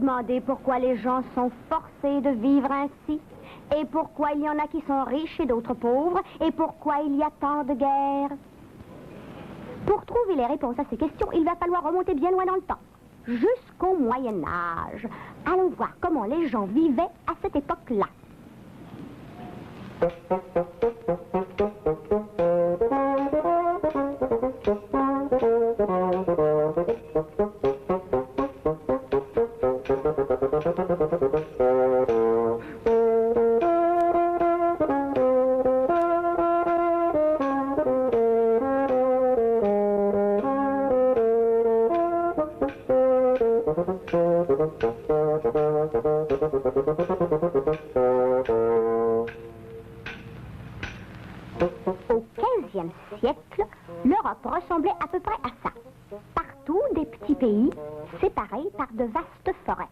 Demandé pourquoi les gens sont forcés de vivre ainsi, et pourquoi il y en a qui sont riches et d'autres pauvres, et pourquoi il y a tant de guerres. Pour trouver les réponses à ces questions, il va falloir remonter bien loin dans le temps, jusqu'au Moyen-Âge. Allons voir comment les gens vivaient à cette époque-là. Au XVe siècle, l'Europe ressemblait à peu près à ça. Partout, des petits pays séparés par de vastes forêts.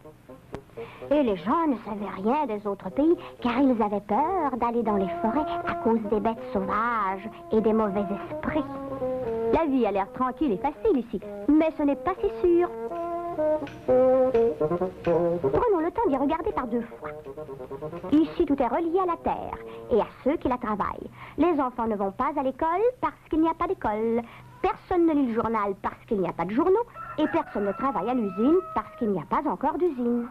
Et les gens ne savaient rien des autres pays, car ils avaient peur d'aller dans les forêts à cause des bêtes sauvages et des mauvais esprits. La vie a l'air tranquille et facile ici, mais ce n'est pas si sûr. Prenons le temps d'y regarder par deux fois. Ici, tout est relié à la terre et à ceux qui la travaillent. Les enfants ne vont pas à l'école parce qu'il n'y a pas d'école. Personne ne lit le journal parce qu'il n'y a pas de journaux. Et personne ne travaille à l'usine parce qu'il n'y a pas encore d'usine.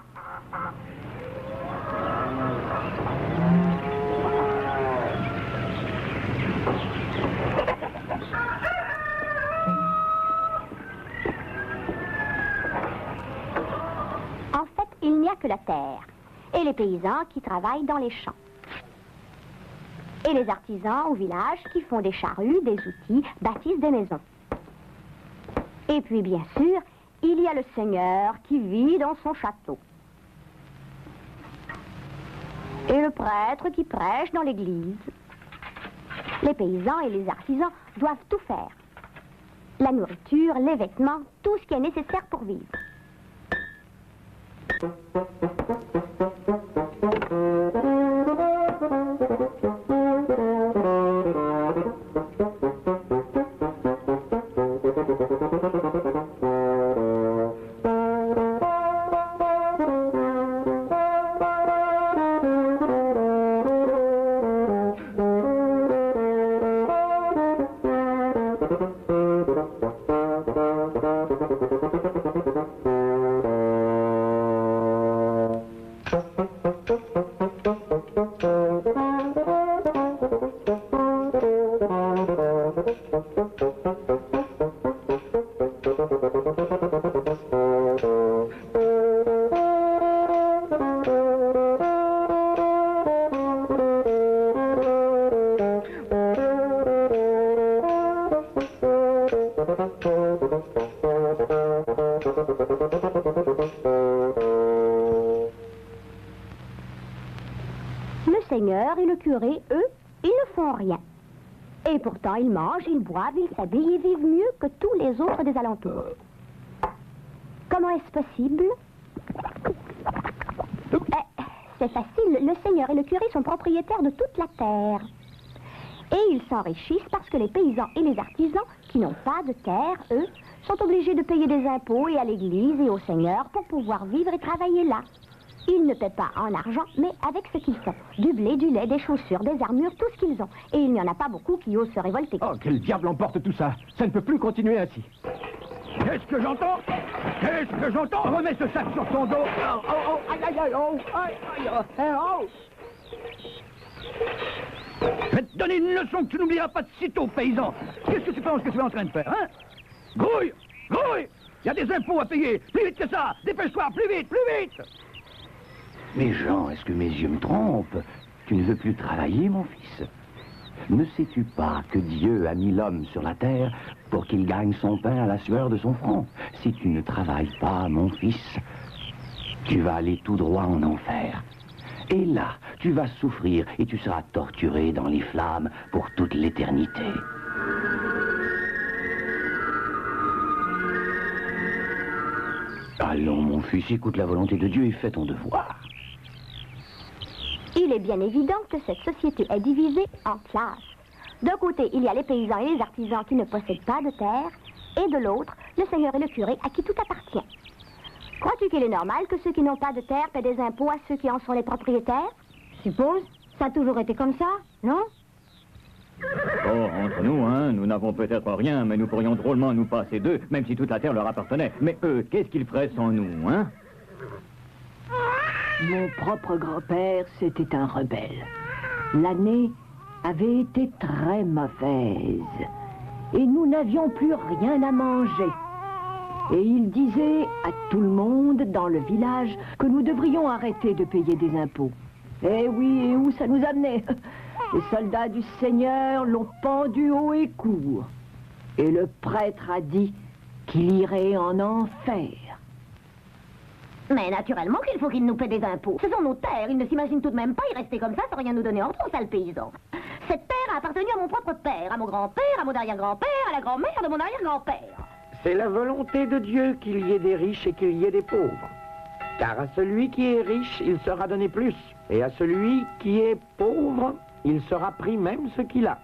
En fait, il n'y a que la terre et les paysans qui travaillent dans les champs. Et les artisans au village qui font des charrues, des outils, bâtissent des maisons. Et puis, bien sûr, il y a le seigneur qui vit dans son château. Et le prêtre qui prêche dans l'église. Les paysans et les artisans doivent tout faire. La nourriture, les vêtements, tout ce qui est nécessaire pour vivre. Le seigneur et le curé, eux, ils ne font rien. Et pourtant, ils mangent, ils boivent, ils s'habillent et vivent mieux que tous les autres des alentours. Comment est-ce possible? C'est facile. Le seigneur et le curé sont propriétaires de toute la terre. Et ils s'enrichissent parce que les paysans et les artisans, qui n'ont pas de terre, eux, sont obligés de payer des impôts et à l'église et au seigneur pour pouvoir vivre et travailler là. Ils ne paient pas en argent, mais avec ce qu'ils font. Du blé, du lait, des chaussures, des armures, tout ce qu'ils ont. Et il n'y en a pas beaucoup qui osent se révolter. Oh, quel diable emporte tout ça? Ça ne peut plus continuer ainsi. Qu'est-ce que j'entends? Qu'est-ce que j'entends? Remets ce sac sur ton dos. Aïe, aïe, aïe, aïe, oh. Je vais te donner une leçon que tu n'oublieras pas de sitôt, paysan. Qu'est-ce que tu penses que tu es en train de faire, hein? Grouille! Grouille! Il y a des impôts à payer. Plus vite que ça! Dépêche-toi, plus vite, plus vite! Mais Jean, est-ce que mes yeux me trompent? Tu ne veux plus travailler, mon fils? Ne sais-tu pas que Dieu a mis l'homme sur la terre pour qu'il gagne son pain à la sueur de son front? Si tu ne travailles pas, mon fils, tu vas aller tout droit en enfer. Et là, tu vas souffrir et tu seras torturé dans les flammes pour toute l'éternité. Allons, mon fils, écoute la volonté de Dieu et fais ton devoir. Il est bien évident que cette société est divisée en classes. D'un côté, il y a les paysans et les artisans qui ne possèdent pas de terre, et de l'autre, le seigneur et le curé à qui tout appartient. Crois-tu qu'il est normal que ceux qui n'ont pas de terre paient des impôts à ceux qui en sont les propriétaires? Je suppose. Ça a toujours été comme ça, non? Oh, entre nous, hein, nous n'avons peut-être rien, mais nous pourrions drôlement nous passer d'eux, même si toute la terre leur appartenait. Mais eux, qu'est-ce qu'ils feraient sans nous, hein? Mon propre grand-père, c'était un rebelle. L'année avait été très mauvaise. Et nous n'avions plus rien à manger. Et il disait à tout le monde dans le village que nous devrions arrêter de payer des impôts. Eh oui, et où ça nous amenait? Les soldats du Seigneur l'ont pendu haut et court. Et le prêtre a dit qu'il irait en enfer. Mais naturellement qu'il faut qu'ils nous paient des impôts. Ce sont nos terres. Ils ne s'imaginent tout de même pas y rester comme ça sans rien nous donner en trop, sale paysan. Cette terre a appartenu à mon propre père, à mon grand-père, à mon arrière-grand-père, à la grand-mère de mon arrière-grand-père. C'est la volonté de Dieu qu'il y ait des riches et qu'il y ait des pauvres. Car à celui qui est riche, il sera donné plus. Et à celui qui est pauvre, il sera pris même ce qu'il a.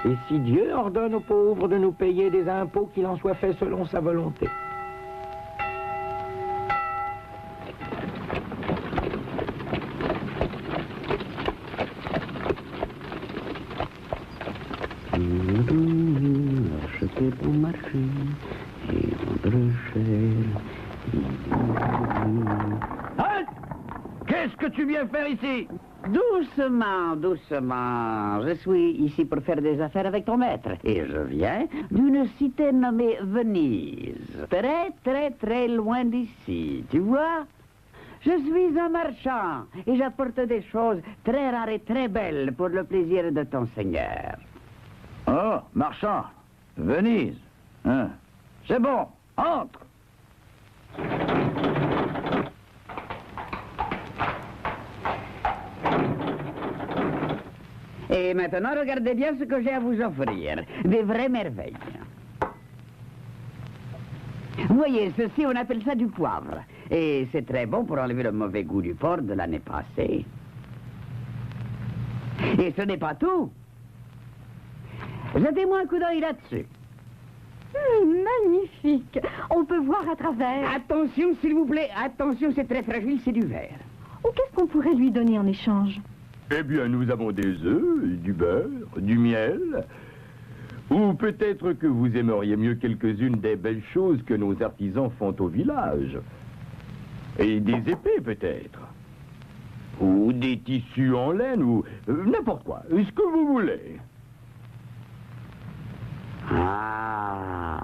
Et si Dieu ordonne aux pauvres de nous payer des impôts, qu'il en soit fait selon sa volonté. Acheter pour marcher et vendre cher. Halt! Qu'est-ce que tu viens faire ici? Doucement, doucement. Je suis ici pour faire des affaires avec ton maître. Et je viens d'une cité nommée Venise. Très, très, très loin d'ici. Tu vois? Je suis un marchand et j'apporte des choses très rares et très belles pour le plaisir de ton seigneur. Oh, marchand. Venise. Hein? C'est bon. Entre. Et maintenant, regardez bien ce que j'ai à vous offrir. Des vraies merveilles. Vous voyez, ceci, on appelle ça du poivre. Et c'est très bon pour enlever le mauvais goût du porc de l'année passée. Et ce n'est pas tout. Jetez-moi un coup d'œil là-dessus. Magnifique. On peut voir à travers. Attention, s'il vous plaît. Attention, c'est très fragile, c'est du verre. Ou qu'est-ce qu'on pourrait lui donner en échange? Eh bien, nous avons des œufs, du beurre, du miel. Ou peut-être que vous aimeriez mieux quelques-unes des belles choses que nos artisans font au village. Et des épées, peut-être. Ou des tissus en laine, ou n'importe quoi. Ce que vous voulez. Ah,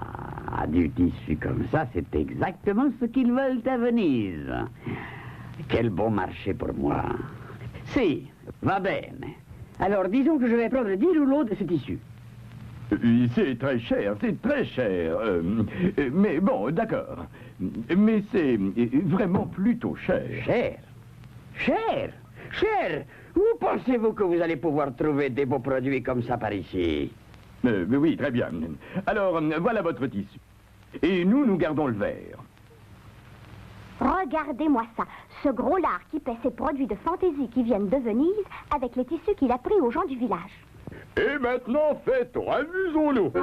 du tissu comme ça, c'est exactement ce qu'ils veulent à Venise. Quel bon marché pour moi. Si, va bene. Alors, disons que je vais prendre 10 rouleaux de ce tissu. C'est très cher, c'est très cher. Mais bon, d'accord. Mais c'est vraiment plutôt cher. Cher? Cher? Cher? Où pensez-vous que vous allez pouvoir trouver des beaux produits comme ça par ici? Oui, très bien. Alors, voilà votre tissu. Et nous gardons le verre. Regardez-moi ça. Ce gros lard qui paie ses produits de fantaisie qui viennent de Venise avec les tissus qu'il a pris aux gens du village. Et maintenant, fêtons, amusons-nous.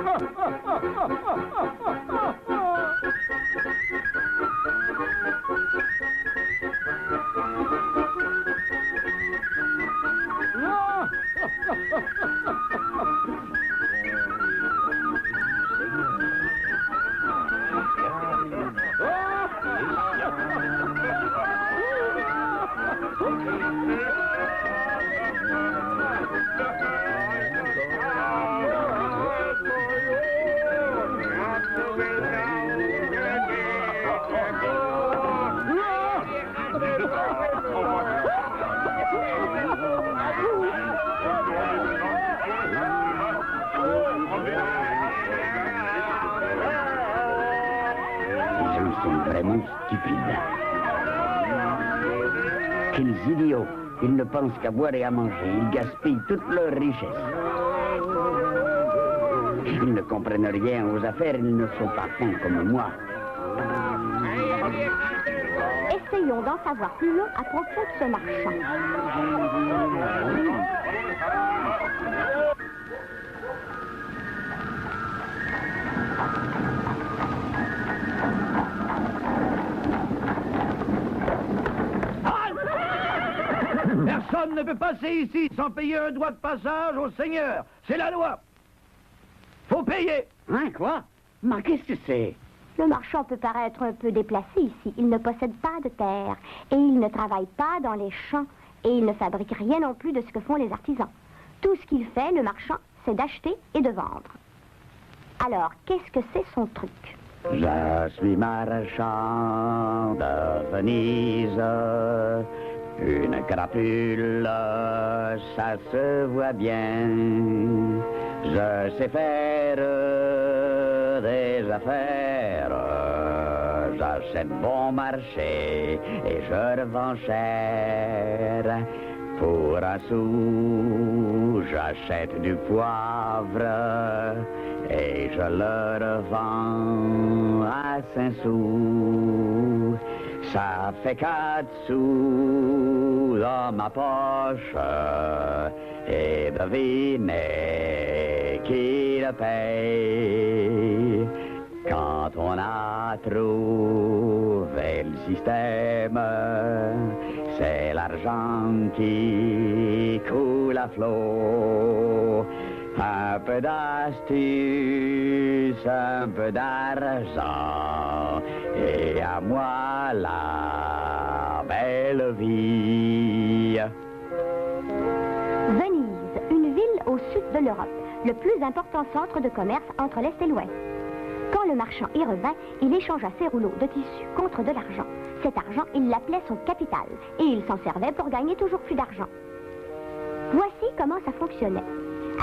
Ils sont vraiment stupides. Quels idiots. Ils ne pensent qu'à boire et à manger. Ils gaspillent toute leur richesse. Ils ne comprennent rien aux affaires. Ils ne sont pas fins comme moi. Essayons d'en savoir plus long à propos de ce marchand. Personne ne peut passer ici sans payer un droit de passage au Seigneur. C'est la loi. Faut payer. Hein, quoi? Mais qu'est-ce que c'est? Le marchand peut paraître un peu déplacé ici. Il ne possède pas de terre et il ne travaille pas dans les champs et il ne fabrique rien non plus de ce que font les artisans. Tout ce qu'il fait, le marchand, c'est d'acheter et de vendre. Alors, qu'est-ce que c'est son truc? Je suis marchand de Venise. Une crapule, ça se voit bien. Je sais faire des affaires. J'achète bon marché et je revends cher. Pour un sou, j'achète du poivre et je le revends à 5 sous. Ça fait 4 sous dans ma poche et devinez qui le paye. Quand on a trouvé le système, c'est l'argent qui coule à flot. Un peu d'astuce, un peu d'argent, et à moi la belle vie. Venise, une ville au sud de l'Europe, le plus important centre de commerce entre l'Est et l'Ouest. Quand le marchand y revint, il échangea ses rouleaux de tissu contre de l'argent. Cet argent, il l'appelait son capital, et il s'en servait pour gagner toujours plus d'argent. Voici comment ça fonctionnait.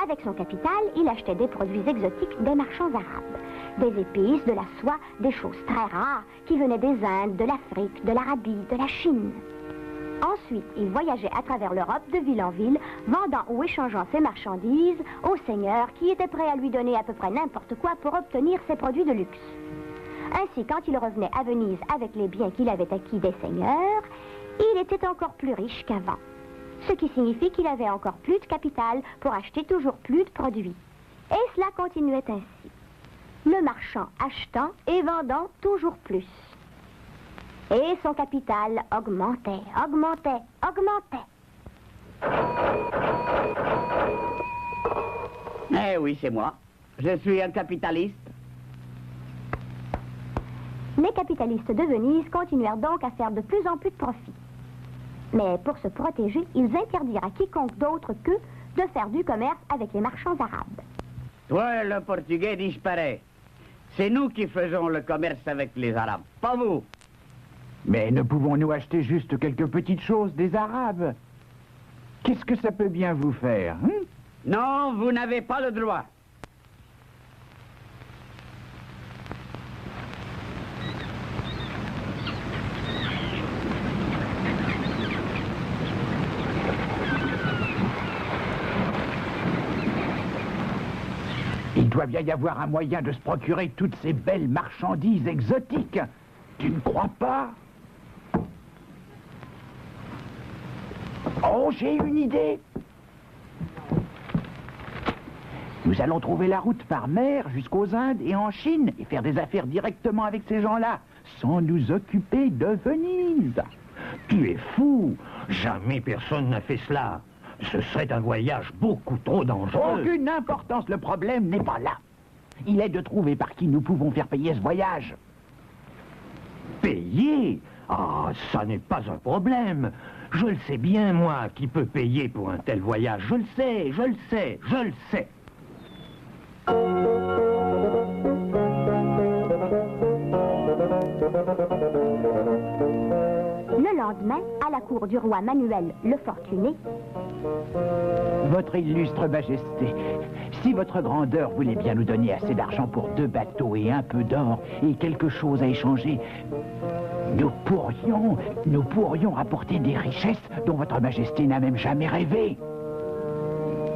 Avec son capital, il achetait des produits exotiques des marchands arabes. Des épices, de la soie, des choses très rares qui venaient des Indes, de l'Afrique, de l'Arabie, de la Chine. Ensuite, il voyageait à travers l'Europe de ville en ville, vendant ou échangeant ses marchandises aux seigneurs qui étaient prêts à lui donner à peu près n'importe quoi pour obtenir ses produits de luxe. Ainsi, quand il revenait à Venise avec les biens qu'il avait acquis des seigneurs, il était encore plus riche qu'avant. Ce qui signifie qu'il avait encore plus de capital pour acheter toujours plus de produits. Et cela continuait ainsi. Le marchand achetant et vendant toujours plus. Et son capital augmentait, augmentait, augmentait. Eh oui, c'est moi. Je suis un capitaliste. Les capitalistes de Venise continuèrent donc à faire de plus en plus de profit. Mais pour se protéger, ils interdirent à quiconque d'autre qu'eux de faire du commerce avec les marchands arabes. Toi, le Portugais disparaît. C'est nous qui faisons le commerce avec les Arabes, pas vous. Mais ne pouvons-nous acheter juste quelques petites choses des Arabes? Qu'est-ce que ça peut bien vous faire, hein? Non, vous n'avez pas le droit. Il doit bien y avoir un moyen de se procurer toutes ces belles marchandises exotiques. Tu ne crois pas? Oh, j'ai une idée. Nous allons trouver la route par mer jusqu'aux Indes et en Chine et faire des affaires directement avec ces gens-là, sans nous occuper de Venise. Tu es fou. Jamais personne n'a fait cela. Ce serait un voyage beaucoup trop dangereux. Aucune importance, le problème n'est pas là. Il est de trouver par qui nous pouvons faire payer ce voyage. Payer? Ah, ça n'est pas un problème. Je le sais bien, moi, qui peut payer pour un tel voyage. Je le sais, je le sais, je le sais. Le lendemain, à la cour du roi Manuel le Fortuné, Votre illustre majesté, si votre grandeur voulait bien nous donner assez d'argent pour 2 bateaux et un peu d'or et quelque chose à échanger, Nous pourrions rapporter des richesses dont votre majesté n'a même jamais rêvé.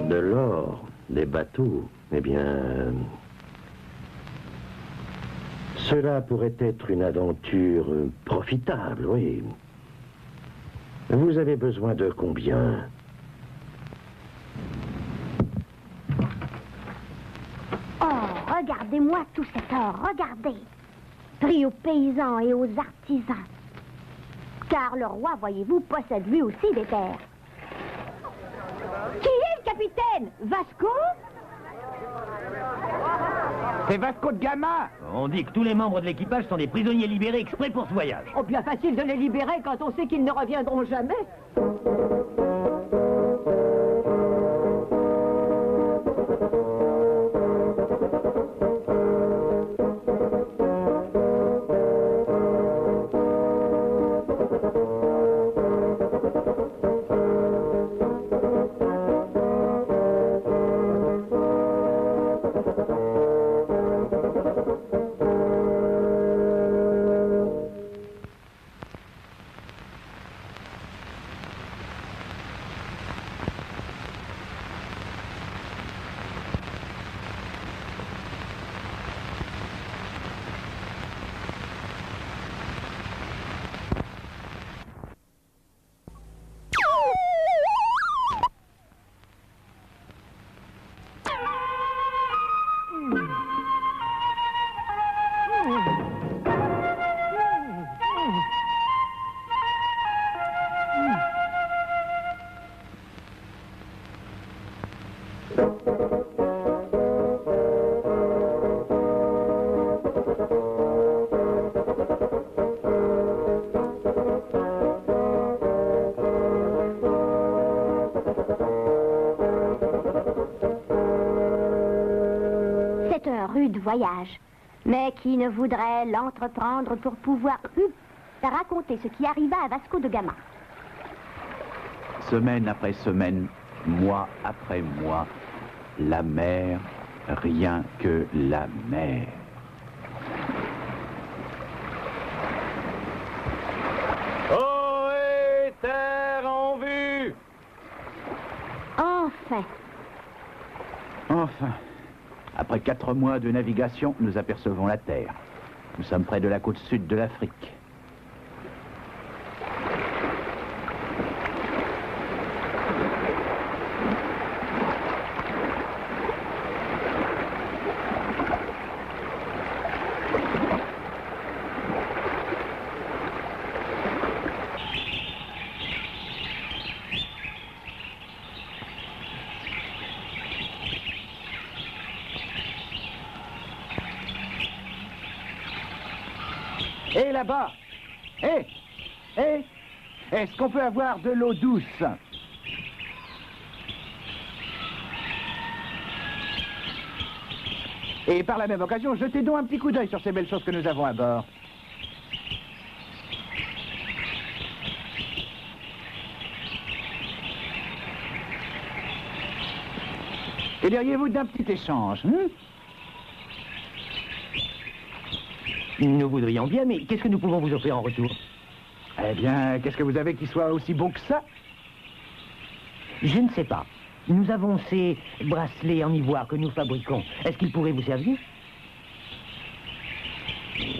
De l'or, des bateaux, eh bien... Cela pourrait être une aventure profitable, oui. Vous avez besoin de combien? Oh, regardez-moi tout cet or, regardez. Pris aux paysans et aux artisans. Car le roi, voyez-vous, possède lui aussi des terres. Qui est le capitaine? Vasco? C'est Vasco de Gama. On dit que tous les membres de l'équipage sont des prisonniers libérés exprès pour ce voyage. Oh, bien facile de les libérer quand on sait qu'ils ne reviendront jamais. C'est un rude voyage, mais qui ne voudrait l'entreprendre pour pouvoir raconter ce qui arriva à Vasco de Gama. Semaine après semaine, mois après mois, la mer, rien que la mer. Ohé, terre en vue! Enfin, Enfin, après 4 mois de navigation, nous apercevons la terre. Nous sommes près de la côte sud de l'Afrique. Et là-bas, est-ce qu'on peut avoir de l'eau douce? Et par la même occasion, jetez donc un petit coup d'œil sur ces belles choses que nous avons à bord. Que diriez-vous d'un petit échange, Nous voudrions bien, mais qu'est-ce que nous pouvons vous offrir en retour? Eh bien, qu'est-ce que vous avez qui soit aussi bon que ça? Je ne sais pas. Nous avons ces bracelets en ivoire que nous fabriquons. Est-ce qu'ils pourraient vous servir?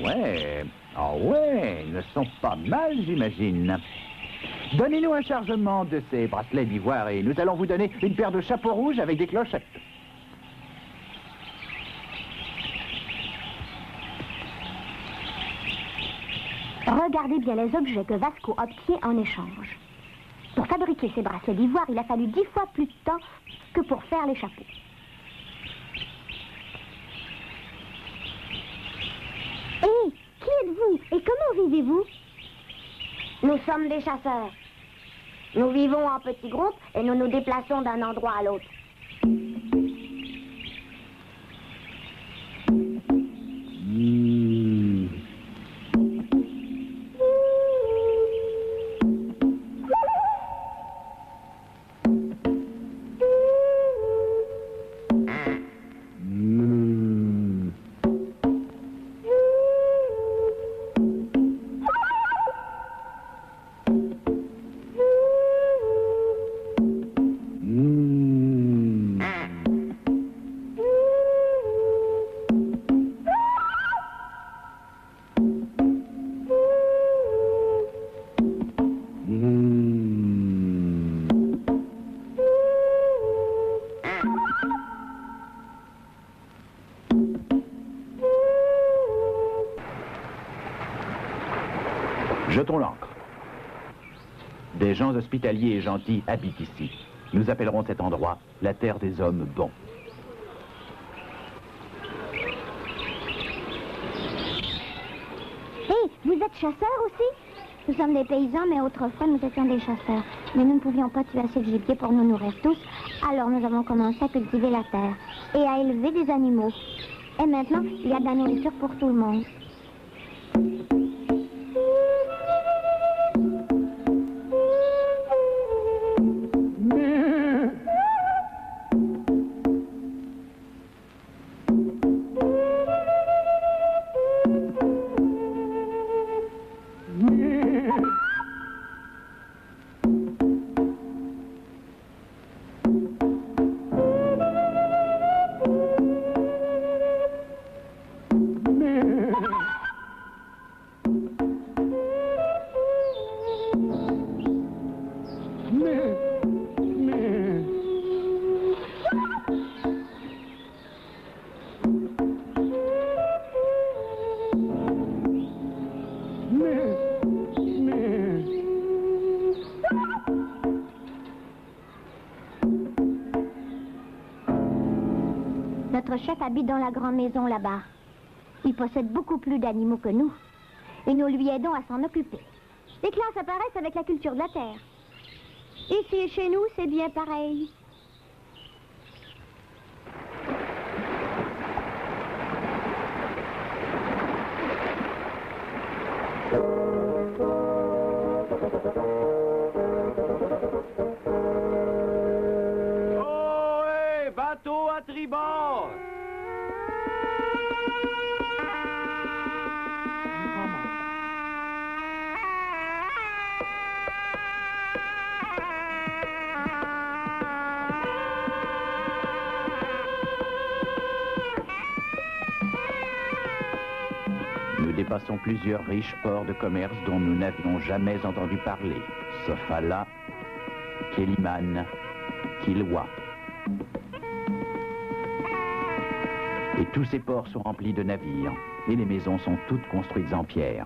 Ouais, ouais, ils ne sont pas mal, j'imagine. Donnez-nous un chargement de ces bracelets d'ivoire et nous allons vous donner une paire de chapeaux rouges avec des clochettes. regardez bien les objets que Vasco obtient en échange. Pour fabriquer ces bracelets d'ivoire, il a fallu 10 fois plus de temps que pour faire les chapeaux. Hé, qui êtes-vous et comment vivez-vous? Nous sommes des chasseurs. Nous vivons en petits groupes et nous nous déplaçons d'un endroit à l'autre. Jetons l'ancre. Des gens hospitaliers et gentils habitent ici. Nous appellerons cet endroit la terre des hommes bons. Hé, vous êtes chasseurs aussi? Nous sommes des paysans, mais autrefois nous étions des chasseurs. Mais nous ne pouvions pas tuer assez de gibier pour nous nourrir tous, alors nous avons commencé à cultiver la terre et à élever des animaux. Et maintenant, il y a de la nourriture pour tout le monde. Notre chef habite dans la grande maison là-bas. Il possède beaucoup plus d'animaux que nous. Et nous lui aidons à s'en occuper. Les classes apparaissent avec la culture de la terre. Ici et chez nous, c'est bien pareil. Oh, hé, bateau à tribord! Nous dépassons plusieurs riches ports de commerce dont nous n'avions jamais entendu parler. Sofala, Kéliman, Kilwa. Et tous ces ports sont remplis de navires. Et les maisons sont toutes construites en pierre.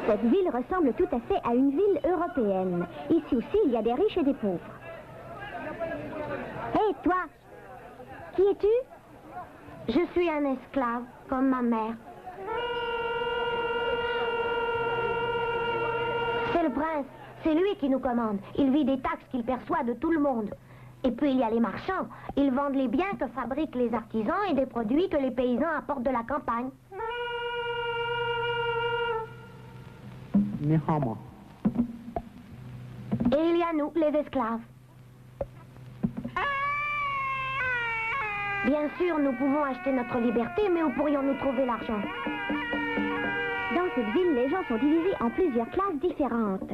Cette ville ressemble tout à fait à une ville européenne. Ici aussi, il y a des riches et des pauvres. Hé, toi! Qui es-tu? Je suis un esclave, comme ma mère. C'est le prince. C'est lui qui nous commande. Il vit des taxes qu'il perçoit de tout le monde. Et puis il y a les marchands. Ils vendent les biens que fabriquent les artisans et des produits que les paysans apportent de la campagne. Et il y a nous, les esclaves. Bien sûr, nous pouvons acheter notre liberté, mais où pourrions-nous trouver l'argent? Dans cette ville, les gens sont divisés en plusieurs classes différentes.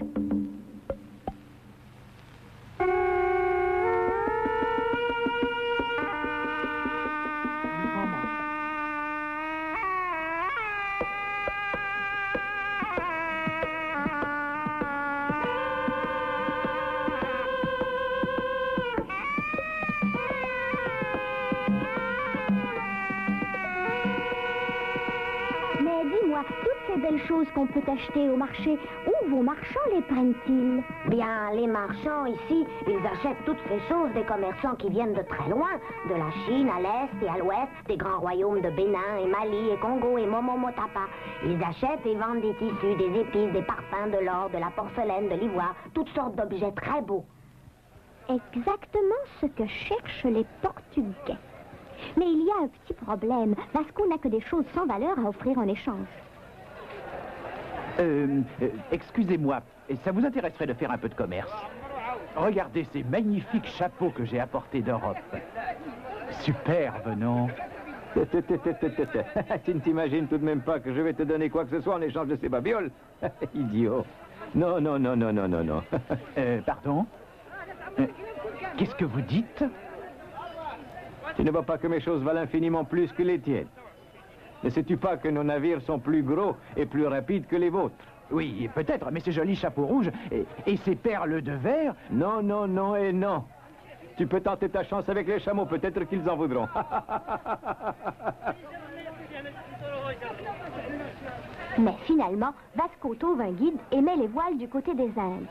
Toutes ces belles choses qu'on peut acheter au marché, où vos marchands les prennent-ils? Bien, les marchands ici, ils achètent toutes ces choses des commerçants qui viennent de très loin, de la Chine à l'est et à l'ouest, des grands royaumes de Bénin et Mali et Congo et Momomotapa. Ils achètent et vendent des tissus, des épices, des parfums, de l'or, de la porcelaine, de l'ivoire, toutes sortes d'objets très beaux. Exactement ce que cherchent les Portugais. Mais il y a un petit problème, parce qu'on n'a que des choses sans valeur à offrir en échange. Excusez-moi, ça vous intéresserait de faire un peu de commerce? Regardez ces magnifiques chapeaux que j'ai apportés d'Europe. Superbe, non? Tu ne t'imagines tout de même pas que je vais te donner quoi que ce soit en échange de ces babioles? Idiot. Non, non, non, non, non, non, non. Pardon? Qu'est-ce que vous dites? Tu ne vois pas que mes choses valent infiniment plus que les tiennes? Ne sais-tu pas que nos navires sont plus gros et plus rapides que les vôtres? Oui, peut-être, mais ces jolis chapeaux rouges et ces perles de verre... Non, non, non et non. Tu peux tenter ta chance avec les chameaux, peut-être qu'ils en voudront. Mais finalement, Vasco trouve un guide et met les voiles du côté des Indes.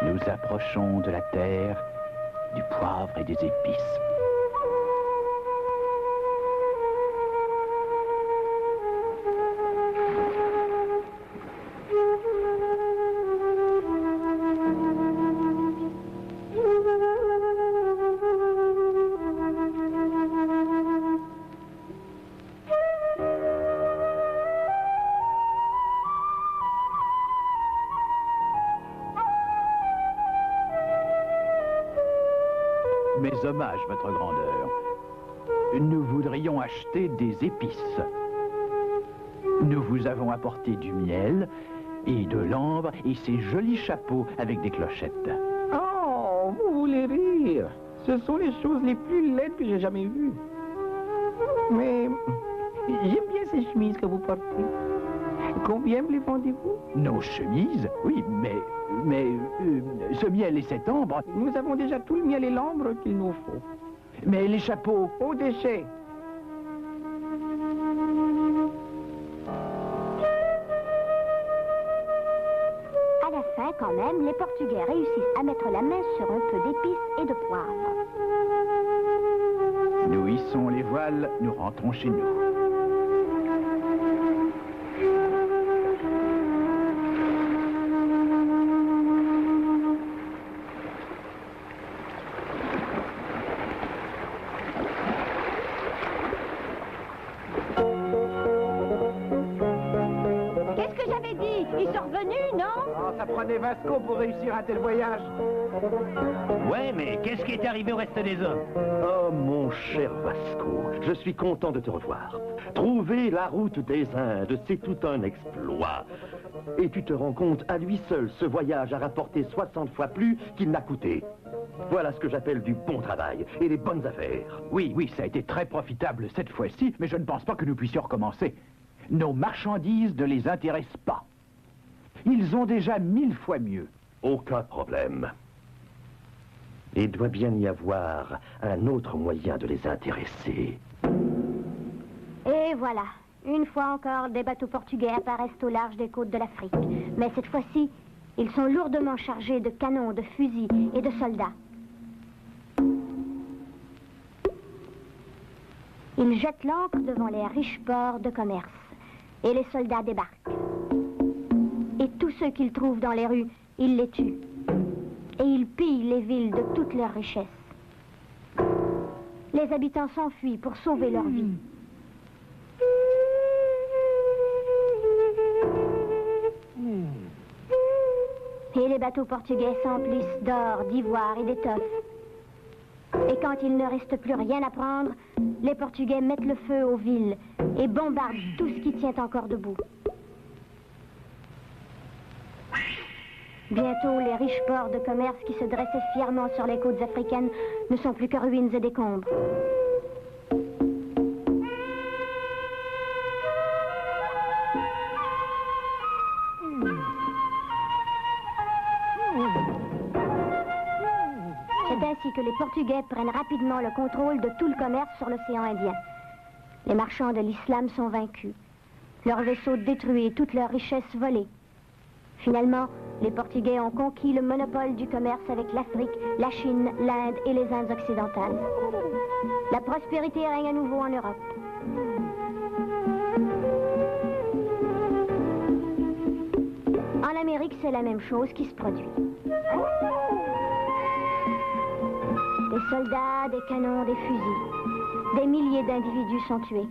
Nous approchons de la terre, du poivre et des épices. Mes hommages, votre grandeur. Nous voudrions acheter des épices. Nous vous avons apporté du miel et de l'ambre et ces jolis chapeaux avec des clochettes. Oh, vous voulez rire? Ce sont les choses les plus laides que j'ai jamais vues. Mais j'aime bien ces chemises que vous portez. Combien me les vendez-vous? Nos chemises? Oui, mais ce miel et cette ambre... Nous avons déjà tout le miel et l'ambre qu'il nous faut. Mais les chapeaux... Au déchet. À la fin, quand même, les Portugais réussissent à mettre la main sur un peu d'épices et de poivre. Nous hissons les voiles, nous rentrons chez nous. Qu'est-ce que j'avais dit? Ils sont revenus, non? Oh, ça prenait Vasco pour réussir un tel voyage. Ouais, mais qu'est-ce qui est arrivé au reste des hommes? Oh, mon cher Vasco, je suis content de te revoir. Trouver la route des Indes, c'est tout un exploit. Et tu te rends compte, à lui seul, ce voyage a rapporté 60 fois plus qu'il n'a coûté. Voilà ce que j'appelle du bon travail et des bonnes affaires. Oui, oui, ça a été très profitable cette fois-ci, mais je ne pense pas que nous puissions recommencer. Nos marchandises ne les intéressent pas. Ils ont déjà 1000 fois mieux. Aucun problème. Il doit bien y avoir un autre moyen de les intéresser. Et voilà. Une fois encore, des bateaux portugais apparaissent au large des côtes de l'Afrique. Mais cette fois-ci, ils sont lourdement chargés de canons, de fusils et de soldats. Ils jettent l'ancre devant les riches ports de commerce. Et les soldats débarquent. Et tous ceux qu'ils trouvent dans les rues, ils les tuent. Et ils pillent les villes de toutes leurs richesses. Les habitants s'enfuient pour sauver leur vie. Et les bateaux portugais s'emplissent d'or, d'ivoire et d'étoffes. Et quand il ne reste plus rien à prendre, les Portugais mettent le feu aux villes et bombardent tout ce qui tient encore debout. Bientôt, les riches ports de commerce qui se dressaient fièrement sur les côtes africaines ne sont plus que ruines et décombres. C'est ainsi que les Portugais prennent rapidement le contrôle de tout le commerce sur l'océan Indien. Les marchands de l'islam sont vaincus, leurs vaisseaux détruits et toutes leurs richesses volées. Finalement, les Portugais ont conquis le monopole du commerce avec l'Afrique, la Chine, l'Inde et les Indes occidentales. La prospérité règne à nouveau en Europe. En Amérique, c'est la même chose qui se produit. Des soldats, des canons, des fusils. Des milliers d'individus sont tués.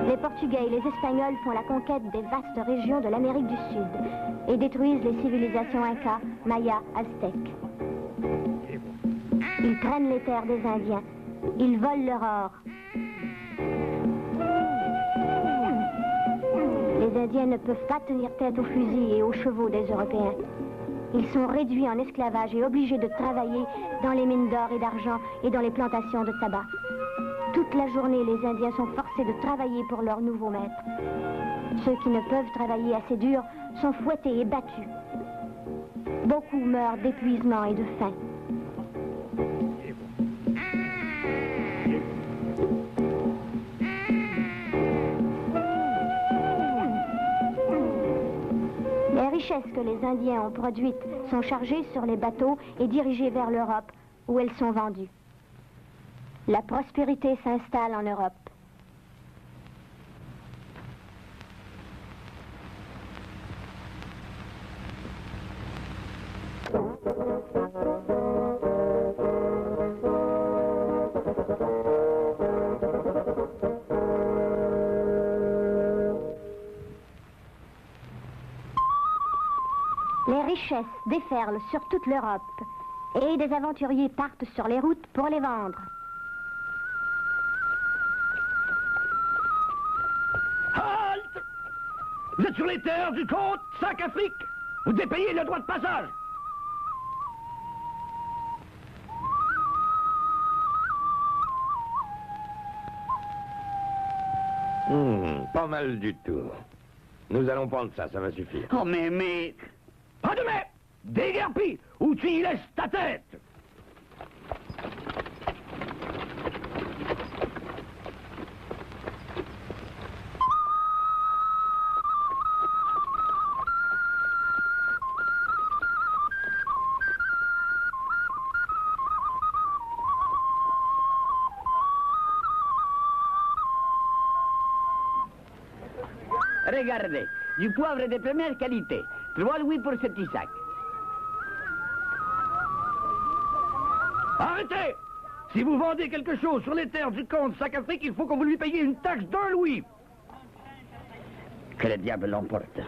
Les Portugais et les Espagnols font la conquête des vastes régions de l'Amérique du Sud et détruisent les civilisations Inca, Maya, Aztèques. Ils prennent les terres des Indiens. Ils volent leur or. Les Indiens ne peuvent pas tenir tête aux fusils et aux chevaux des Européens. Ils sont réduits en esclavage et obligés de travailler dans les mines d'or et d'argent et dans les plantations de tabac. Toute la journée, les Indiens sont forcés de travailler pour leur nouveau maître. Ceux qui ne peuvent travailler assez dur sont fouettés et battus. Beaucoup meurent d'épuisement et de faim. Les richesses que les Indiens ont produites sont chargées sur les bateaux et dirigées vers l'Europe, où elles sont vendues. La prospérité s'installe en Europe. Les richesses déferlent sur toute l'Europe et des aventuriers partent sur les routes pour les vendre. Halte! Vous êtes sur les terres du comte Sac-Afrique. Vous devez payer le droit de passage. Pas mal du tout. Nous allons prendre ça, ça va suffire. Oh, mais... Pas de mais! Déguerpis, ou tu y laisses ta tête! Regardez, du poivre de première qualité. 3 louis pour ce petit sac. Arrêtez! Si vous vendez quelque chose sur les terres du comte Sac-Afrique, il faut que vous lui payiez une taxe d'1 louis. Que le diable l'emporte.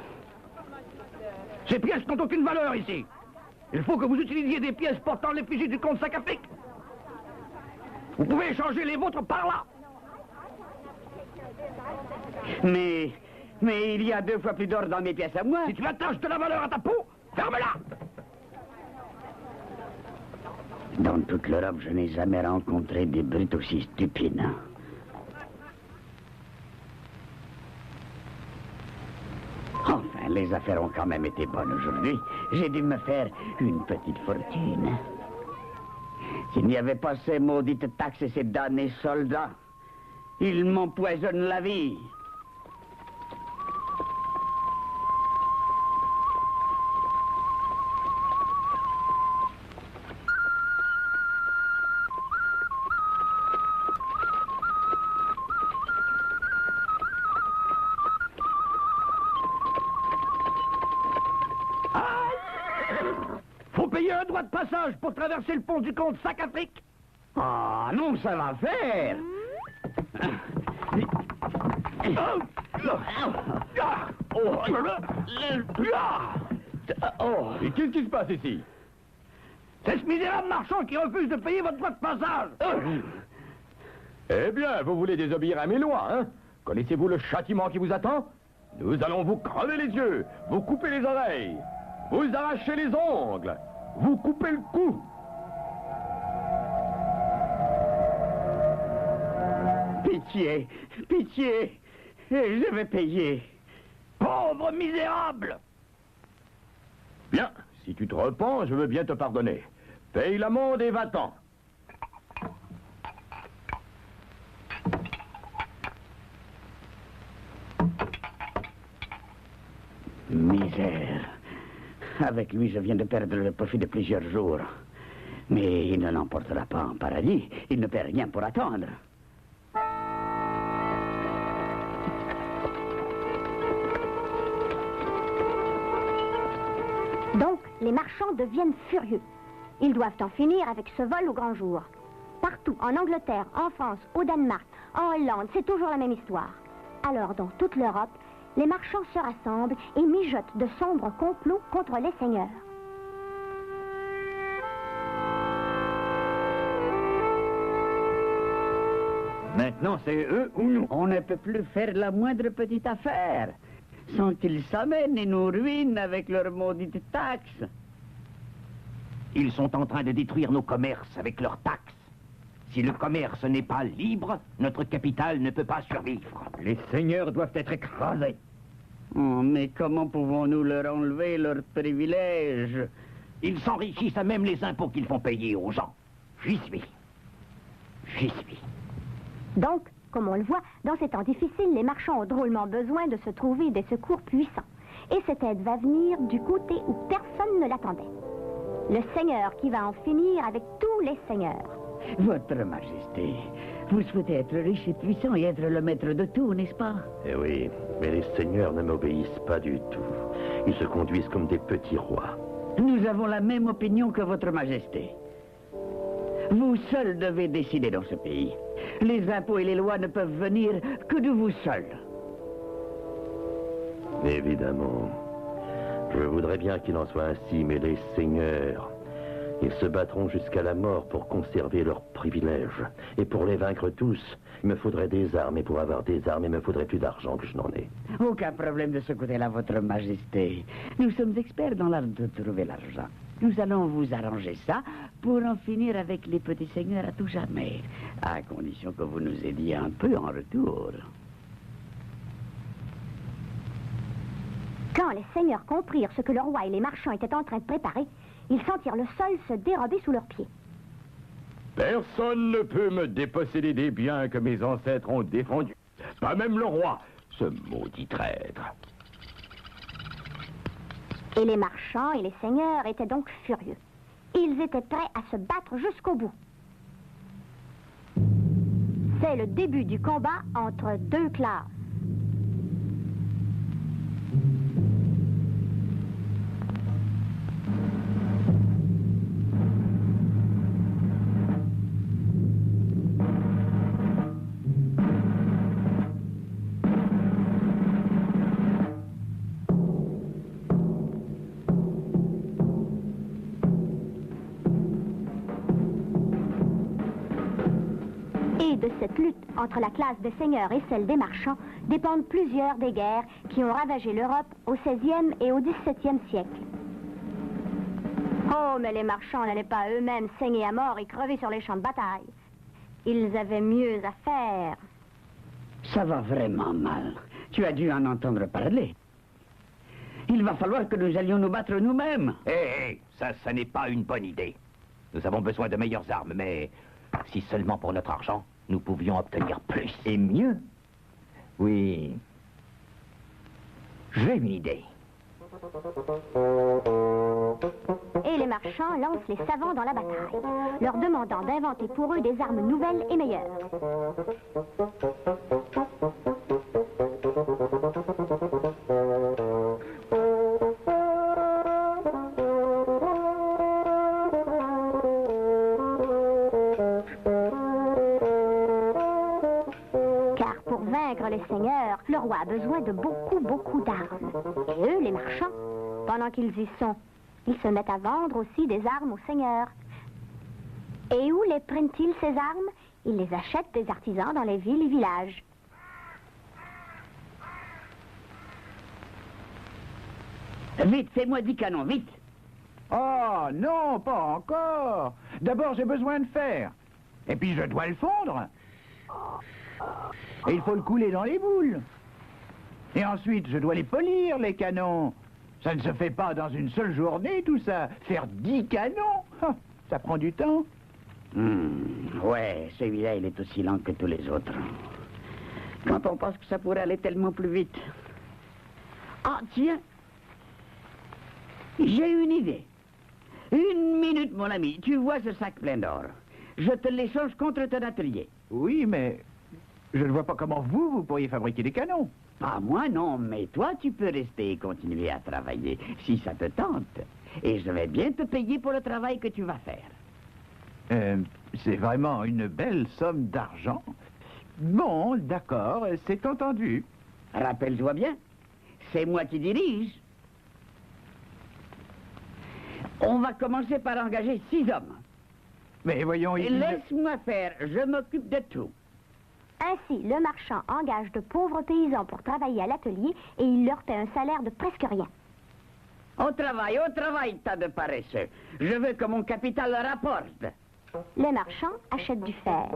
Ces pièces n'ont aucune valeur ici. Il faut que vous utilisiez des pièces portant l'effigie du comte Sac-Afrique. Vous pouvez échanger les vôtres par là. Mais il y a 2 fois plus d'or dans mes pièces à moi. Si tu attaches de la valeur à ta peau, ferme-la. Dans toute l'Europe, je n'ai jamais rencontré des brutes aussi stupides. Enfin, les affaires ont quand même été bonnes aujourd'hui. J'ai dû me faire une petite fortune. S'il n'y avait pas ces maudites taxes et ces damnés soldats, ils m'empoisonnent la vie. Faut payer un droit de passage pour traverser le pont du comte Sac-Afrique. Ah non, ça va faire. Et qu'est-ce qui se passe ici? C'est ce misérable marchand qui refuse de payer votre droit de passage. Eh bien, vous voulez désobéir à mes lois, hein? Connaissez-vous le châtiment qui vous attend? Nous allons vous crever les yeux, vous couper les oreilles, vous arracher les ongles, vous couper le cou. Pitié, pitié, je vais payer. Pauvre misérable! Bien, si tu te repens, je veux bien te pardonner. Paye l'amende et va-t'en. Misère. Avec lui, je viens de perdre le profit de plusieurs jours. Mais il ne l'emportera pas en paradis. Il ne paie rien pour attendre. Donc, les marchands deviennent furieux. Ils doivent en finir avec ce vol au grand jour. Partout, en Angleterre, en France, au Danemark, en Hollande, c'est toujours la même histoire. Alors, dans toute l'Europe, les marchands se rassemblent et mijotent de sombres complots contre les seigneurs. Maintenant, c'est eux ou nous. On ne peut plus faire la moindre petite affaire sans qu'ils s'amènent et nous ruinent avec leurs maudites taxes. Ils sont en train de détruire nos commerces avec leurs taxes. Si le commerce n'est pas libre, notre capitale ne peut pas survivre. Les seigneurs doivent être écrasés. Oh, mais comment pouvons-nous leur enlever leurs privilèges? Ils s'enrichissent à même les impôts qu'ils font payer aux gens. J'y suis. J'y suis. Donc, comme on le voit, dans ces temps difficiles, les marchands ont drôlement besoin de se trouver des secours puissants. Et cette aide va venir du côté où personne ne l'attendait. Le Seigneur qui va en finir avec tous les seigneurs. Votre Majesté, vous souhaitez être riche et puissant et être le maître de tout, n'est-ce pas? Eh oui, mais les seigneurs ne m'obéissent pas du tout. Ils se conduisent comme des petits rois. Nous avons la même opinion que votre Majesté. Vous seul devez décider dans ce pays. Les impôts et les lois ne peuvent venir que de vous seul. Évidemment. Je voudrais bien qu'il en soit ainsi, mais les seigneurs, ils se battront jusqu'à la mort pour conserver leurs privilèges. Et pour les vaincre tous, il me faudrait des armes. Et pour avoir des armes, il me faudrait plus d'argent que je n'en ai. Aucun problème de ce côté-là, votre Majesté. Nous sommes experts dans l'art de trouver l'argent. Nous allons vous arranger ça pour en finir avec les petits seigneurs à tout jamais. À condition que vous nous aidiez un peu en retour. Quand les seigneurs comprirent ce que le roi et les marchands étaient en train de préparer, ils sentirent le sol se dérober sous leurs pieds. Personne ne peut me déposséder des biens que mes ancêtres ont défendus. Pas même le roi, ce maudit traître. Et les marchands et les seigneurs étaient donc furieux. Ils étaient prêts à se battre jusqu'au bout. C'est le début du combat entre deux classes. De cette lutte entre la classe des seigneurs et celle des marchands dépendent plusieurs des guerres qui ont ravagé l'Europe au XVIe et au XVIIe siècle. Oh, mais les marchands n'allaient pas eux-mêmes saigner à mort et crever sur les champs de bataille. Ils avaient mieux à faire. Ça va vraiment mal. Tu as dû en entendre parler. Il va falloir que nous allions nous battre nous-mêmes. Hé, ça n'est pas une bonne idée. Nous avons besoin de meilleures armes, mais si seulement pour notre argent, nous pouvions obtenir plus. Et mieux. Oui. J'ai une idée. Et les marchands lancent les savants dans la bataille, leur demandant d'inventer pour eux des armes nouvelles et meilleures. Les seigneurs, le roi a besoin de beaucoup d'armes. Et eux, les marchands, pendant qu'ils y sont, ils se mettent à vendre aussi des armes aux seigneurs. Et où les prennent-ils, ces armes? Ils les achètent des artisans dans les villes et villages. Vite, fais-moi 10 canons, vite! Oh, non, pas encore. D'abord, j'ai besoin de fer. Et puis, je dois le fondre. Et il faut le couler dans les boules. Et ensuite, je dois les polir, les canons. Ça ne se fait pas dans une seule journée, tout ça. Faire 10 canons, ça prend du temps. Ouais, celui-là, il est aussi lent que tous les autres. Quand on pense que ça pourrait aller tellement plus vite. Ah, tiens. J'ai une idée. Une minute, mon ami. Tu vois ce sac plein d'or. Je te l'échange contre ton atelier. Oui, mais je ne vois pas comment vous pourriez fabriquer des canons. Pas moi, non, mais toi, tu peux rester et continuer à travailler, si ça te tente. Et je vais bien te payer pour le travail que tu vas faire. C'est vraiment une belle somme d'argent. Bon, d'accord, c'est entendu. Rappelle-toi bien, c'est moi qui dirige. On va commencer par engager 6 hommes. Mais voyons... Laisse-moi faire, je m'occupe de tout. Ainsi, le marchand engage de pauvres paysans pour travailler à l'atelier et il leur paie un salaire de presque rien. Au travail, tas de paresseux. Je veux que mon capital le rapporte. Les marchands achètent du fer.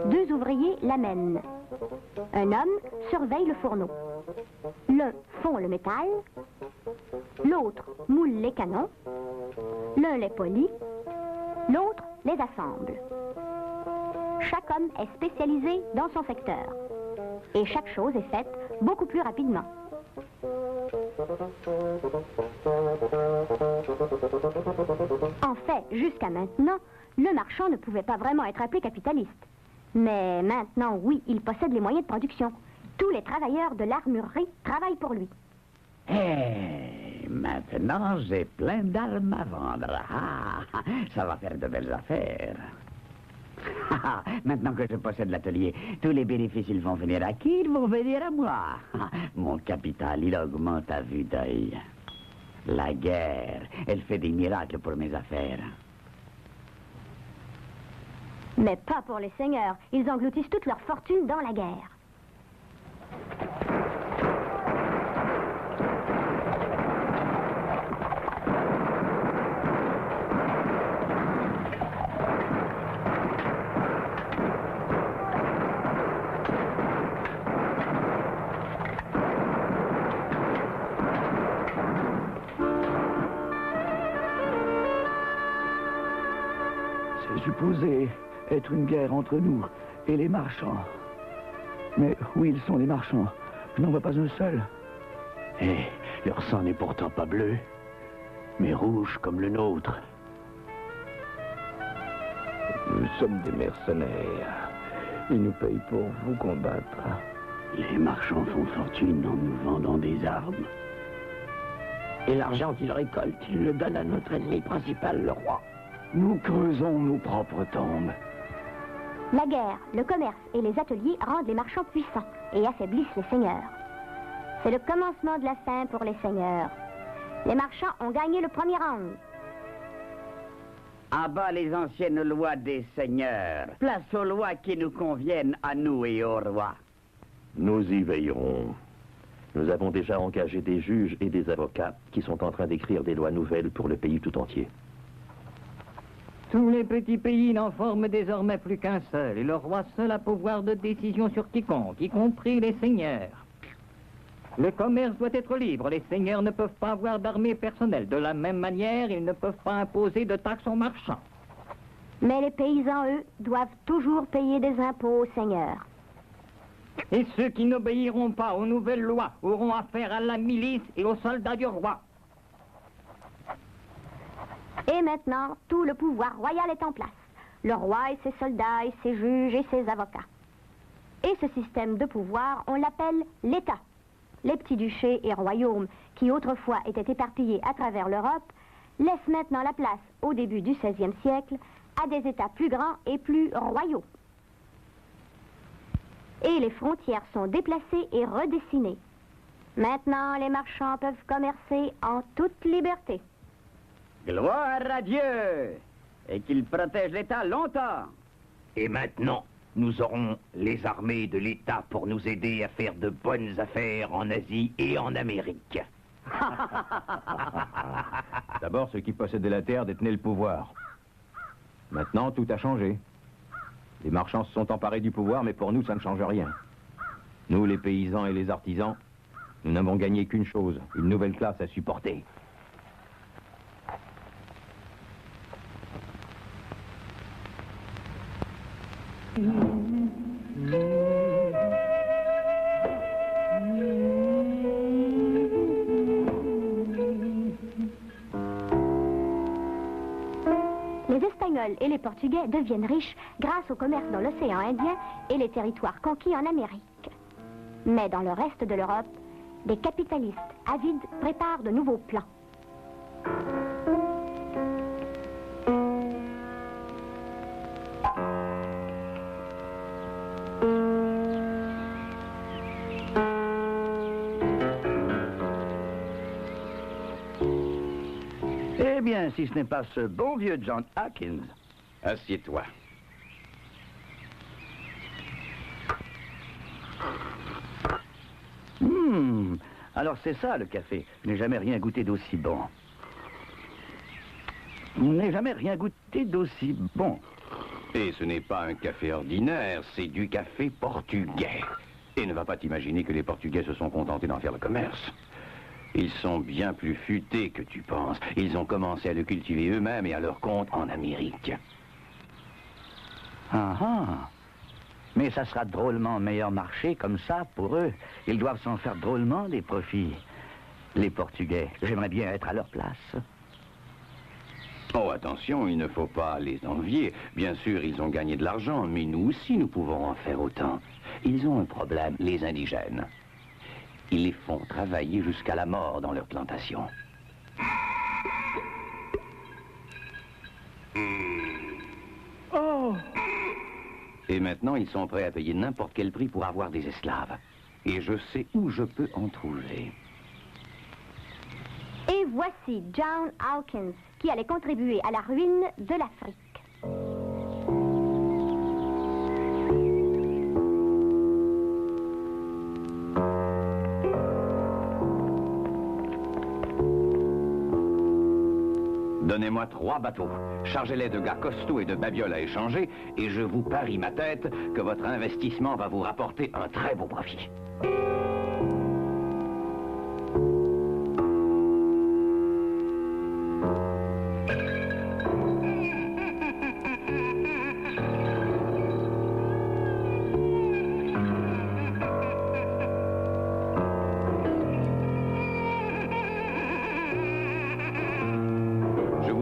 2 ouvriers l'amènent. Un homme surveille le fourneau. L'un fond le métal. L'autre moule les canons. L'un les polit. L'autre les assemble. Chaque homme est spécialisé dans son secteur. Et chaque chose est faite beaucoup plus rapidement. En fait, jusqu'à maintenant, le marchand ne pouvait pas vraiment être appelé capitaliste. Mais maintenant, oui, il possède les moyens de production. Tous les travailleurs de l'armurerie travaillent pour lui. Eh, maintenant, j'ai plein d'armes à vendre. Ah, ça va faire de belles affaires. Maintenant que je possède l'atelier, tous les bénéfices, ils vont venir à qui? Ils vont venir à moi. Mon capital, il augmente à vue d'œil. La guerre, elle fait des miracles pour mes affaires. Mais pas pour les seigneurs. Ils engloutissent toute leur fortune dans la guerre. C'est supposé être une guerre entre nous et les marchands. Mais où ils sont les marchands? Je n'en vois pas un seul. Et leur sang n'est pourtant pas bleu, mais rouge comme le nôtre. Nous sommes des mercenaires. Ils nous payent pour vous combattre. Les marchands font fortune en nous vendant des armes. Et l'argent qu'ils récoltent, ils le donnent à notre ennemi principal, le roi. Nous creusons nos propres tombes. La guerre, le commerce et les ateliers rendent les marchands puissants et affaiblissent les seigneurs. C'est le commencement de la fin pour les seigneurs. Les marchands ont gagné le premier round. À bas les anciennes lois des seigneurs. Place aux lois qui nous conviennent à nous et au roi. Nous y veillerons. Nous avons déjà engagé des juges et des avocats qui sont en train d'écrire des lois nouvelles pour le pays tout entier. Tous les petits pays n'en forment désormais plus qu'un seul, et le roi seul a pouvoir de décision sur quiconque, y compris les seigneurs. Le commerce doit être libre, les seigneurs ne peuvent pas avoir d'armée personnelle. De la même manière, ils ne peuvent pas imposer de taxes aux marchands. Mais les paysans, eux, doivent toujours payer des impôts aux seigneurs. Et ceux qui n'obéiront pas aux nouvelles lois auront affaire à la milice et aux soldats du roi. Et maintenant, tout le pouvoir royal est en place. Le roi et ses soldats et ses juges et ses avocats. Et ce système de pouvoir, on l'appelle l'État. Les petits duchés et royaumes, qui autrefois étaient éparpillés à travers l'Europe, laissent maintenant la place, au début du XVIe siècle, à des États plus grands et plus royaux. Et les frontières sont déplacées et redessinées. Maintenant, les marchands peuvent commercer en toute liberté. Gloire à Dieu! Et qu'il protège l'État longtemps! Et maintenant, nous aurons les armées de l'État pour nous aider à faire de bonnes affaires en Asie et en Amérique. D'abord, ceux qui possédaient la terre détenaient le pouvoir. Maintenant, tout a changé. Les marchands se sont emparés du pouvoir, mais pour nous, ça ne change rien. Nous, les paysans et les artisans, nous n'avons gagné qu'une chose, une nouvelle classe à supporter. Les Espagnols et les Portugais deviennent riches grâce au commerce dans l'océan Indien et les territoires conquis en Amérique. Mais dans le reste de l'Europe, des capitalistes avides préparent de nouveaux plans. Eh bien, si ce n'est pas ce bon vieux John Hawkins. Assieds-toi. Alors c'est ça le café. Je n'ai jamais rien goûté d'aussi bon. Je n'ai jamais rien goûté d'aussi bon. Et ce n'est pas un café ordinaire, c'est du café portugais. Et ne va pas t'imaginer que les Portugais se sont contentés d'en faire le commerce. Ils sont bien plus futés que tu penses. Ils ont commencé à le cultiver eux-mêmes et à leur compte en Amérique. Ah ah. Mais ça sera drôlement meilleur marché comme ça pour eux. Ils doivent s'en faire drôlement des profits. Les Portugais, j'aimerais bien être à leur place. Oh, attention, il ne faut pas les envier. Bien sûr, ils ont gagné de l'argent, mais nous aussi, nous pouvons en faire autant. Ils ont un problème, les indigènes. Ils les font travailler jusqu'à la mort dans leurs plantations. Oh! Et maintenant, ils sont prêts à payer n'importe quel prix pour avoir des esclaves. Et je sais où je peux en trouver. Et voici John Hawkins, qui allait contribuer à la ruine de l'Afrique. Donnez-moi 3 bateaux. Chargez-les de gars costauds et de babioles à échanger, et je vous parie ma tête que votre investissement va vous rapporter un très beau profit.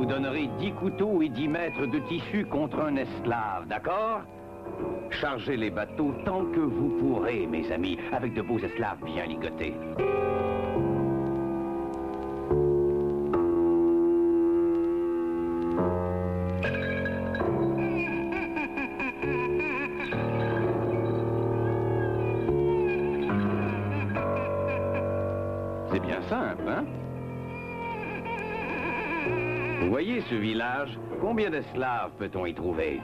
Donnerai 10 couteaux et 10 mètres de tissu contre un esclave, d'accord? Chargez les bateaux tant que vous pourrez, mes amis, avec de beaux esclaves bien ligotés. C'est bien simple, hein? Vous voyez ce village? Combien d'esclaves peut-on y trouver?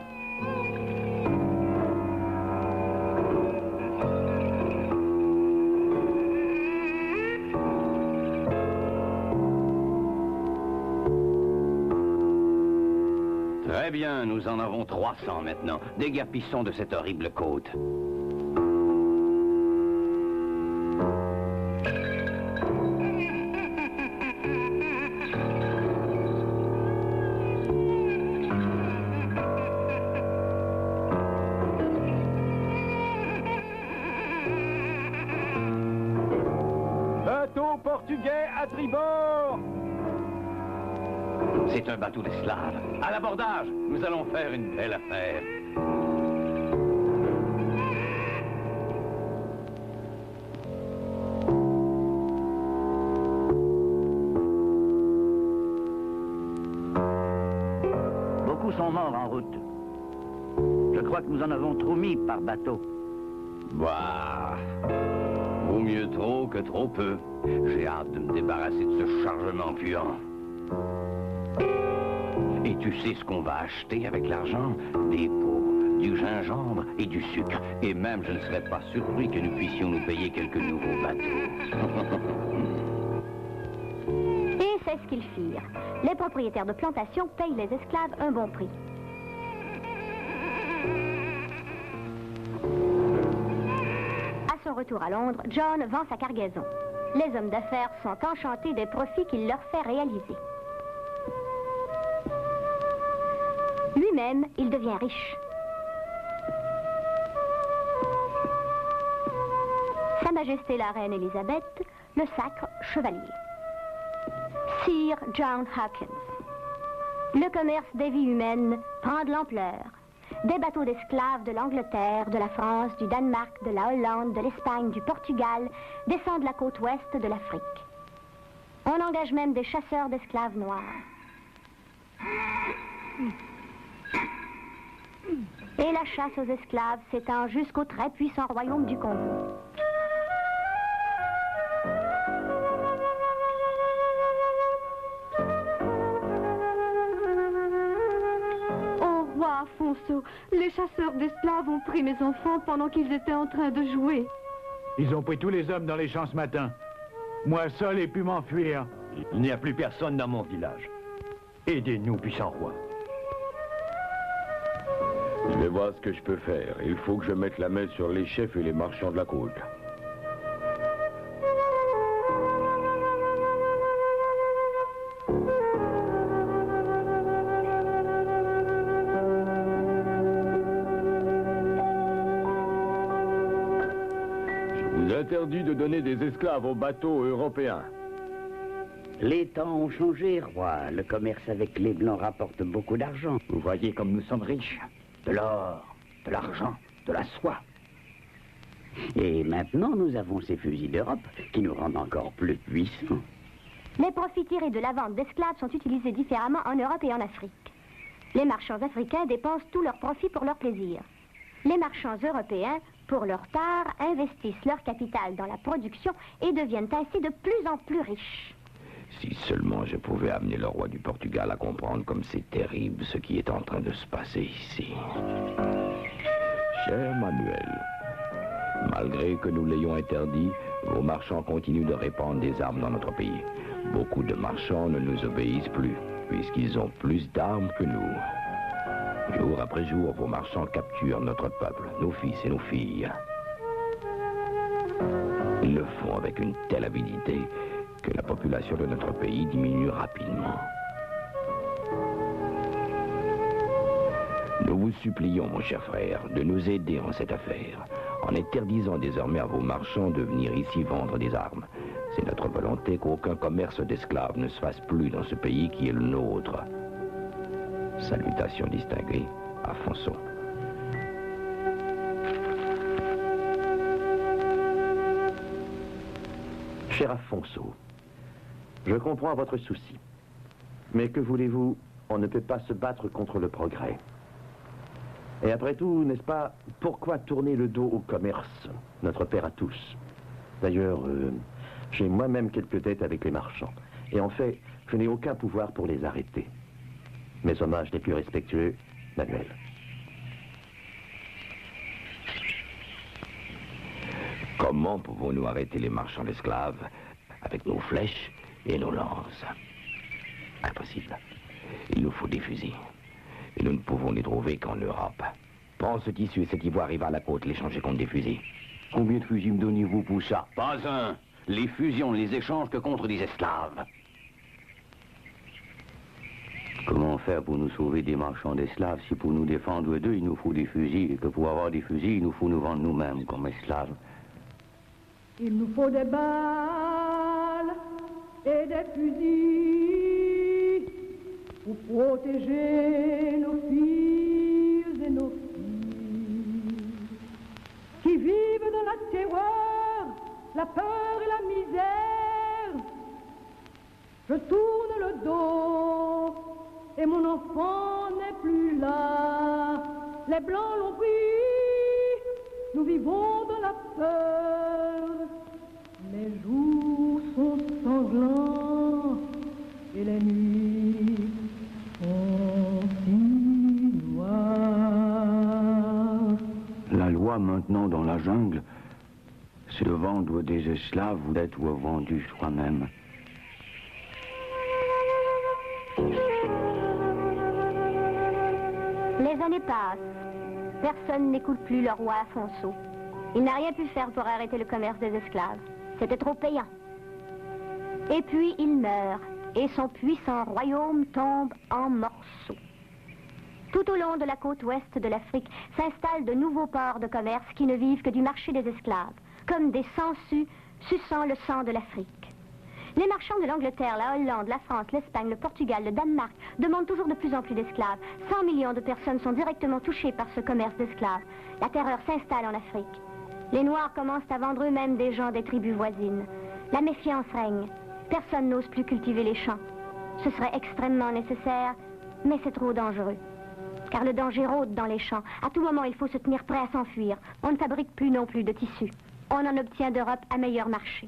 Très bien, nous en avons 300 maintenant. Déguerpissons de cette horrible côte. Portugais à tribord! C'est un bateau d'esclaves. À l'abordage, nous allons faire une belle affaire. Beaucoup sont morts en route. Je crois que nous en avons trop mis par bateau. Bah, vaut mieux trop que trop peu. J'ai hâte de me débarrasser de ce chargement puant. Et tu sais ce qu'on va acheter avec l'argent? Des pots, du gingembre et du sucre. Et même, je ne serais pas surpris que nous puissions nous payer quelques nouveaux bateaux. Et c'est ce qu'ils firent. Les propriétaires de plantations payent les esclaves un bon prix. À son retour à Londres, John vend sa cargaison. Les hommes d'affaires sont enchantés des profits qu'il leur fait réaliser. Lui-même, il devient riche. Sa Majesté la Reine Élisabeth le sacre chevalier. Sir John Hawkins. Le commerce des vies humaines prend de l'ampleur. Des bateaux d'esclaves de l'Angleterre, de la France, du Danemark, de la Hollande, de l'Espagne, du Portugal descendent la côte ouest de l'Afrique. On engage même des chasseurs d'esclaves noirs. Et la chasse aux esclaves s'étend jusqu'au très puissant royaume du Congo. Oh, roi Afonso, les chasseurs d'esclaves ont pris mes enfants pendant qu'ils étaient en train de jouer. Ils ont pris tous les hommes dans les champs ce matin. Moi seul ai pu m'enfuir. Il n'y a plus personne dans mon village. Aidez-nous, puissant roi. Je vais voir ce que je peux faire. Il faut que je mette la main sur les chefs et les marchands de la côte. Je vous interdis de donner des esclaves aux bateaux européens. Les temps ont changé, roi. Le commerce avec les Blancs rapporte beaucoup d'argent. Vous voyez comme nous sommes riches. De l'or, de l'argent, de la soie. Et maintenant, nous avons ces fusils d'Europe qui nous rendent encore plus puissants. Les profits tirés de la vente d'esclaves sont utilisés différemment en Europe et en Afrique. Les marchands africains dépensent tous leurs profits pour leur plaisir. Les marchands européens, pour leur part, investissent leur capital dans la production et deviennent ainsi de plus en plus riches. Si seulement je pouvais amener le roi du Portugal à comprendre comme c'est terrible ce qui est en train de se passer ici. Cher Manuel, malgré que nous l'ayons interdit, vos marchands continuent de répandre des armes dans notre pays. Beaucoup de marchands ne nous obéissent plus, puisqu'ils ont plus d'armes que nous. Jour après jour, vos marchands capturent notre peuple, nos fils et nos filles. Ils le font avec une telle avidité que la population de notre pays diminue rapidement. Nous vous supplions, mon cher frère, de nous aider en cette affaire, en interdisant désormais à vos marchands de venir ici vendre des armes. C'est notre volonté qu'aucun commerce d'esclaves ne se fasse plus dans ce pays qui est le nôtre. Salutations distinguées, Afonso. Cher Afonso, je comprends votre souci. Mais que voulez-vous? On ne peut pas se battre contre le progrès. Et après tout, n'est-ce pas, pourquoi tourner le dos au commerce, notre père à tous? D'ailleurs, j'ai moi-même quelques dettes avec les marchands. Et en fait, je n'ai aucun pouvoir pour les arrêter. Mes hommages les plus respectueux, Manuel. Comment pouvons-nous arrêter les marchands d'esclaves avec nos flèches et nos lances? Impossible. Il nous faut des fusils. Et nous ne pouvons les trouver qu'en Europe. Prends ce tissu et cet ivoire et va à la côte l'échanger contre des fusils. Combien de fusils me donnez-vous pour ça? Pas un. Les fusils, on ne les échange que contre des esclaves. Comment faire pour nous sauver des marchands d'esclaves si pour nous défendre d'eux, il nous faut des fusils et que pour avoir des fusils, il nous faut nous vendre nous-mêmes comme esclaves? Il nous faut des balles et des fusils pour protéger nos filles et nos filles qui vivent dans la terreur, la peur et la misère. Je tourne le dos et mon enfant n'est plus là. Les Blancs l'ont pris, nous vivons dans la peur. Les jours sont sanglants et les nuits sont si noires. La loi maintenant dans la jungle, c'est de vendre des esclaves ou d'être vendus soi-même. Les années passent. Personne n'écoute plus le roi Afonso. Il n'a rien pu faire pour arrêter le commerce des esclaves. C'était trop payant. Et puis il meurt, et son puissant royaume tombe en morceaux. Tout au long de la côte ouest de l'Afrique s'installent de nouveaux ports de commerce qui ne vivent que du marché des esclaves, comme des sangsues suçant le sang de l'Afrique. Les marchands de l'Angleterre, la Hollande, la France, l'Espagne, le Portugal, le Danemark demandent toujours de plus en plus d'esclaves. 100 millions de personnes sont directement touchées par ce commerce d'esclaves. La terreur s'installe en Afrique. Les Noirs commencent à vendre eux-mêmes des gens des tribus voisines. La méfiance règne. Personne n'ose plus cultiver les champs. Ce serait extrêmement nécessaire, mais c'est trop dangereux. Car le danger rôde dans les champs. À tout moment, il faut se tenir prêt à s'enfuir. On ne fabrique plus non plus de tissus. On en obtient d'Europe à meilleur marché.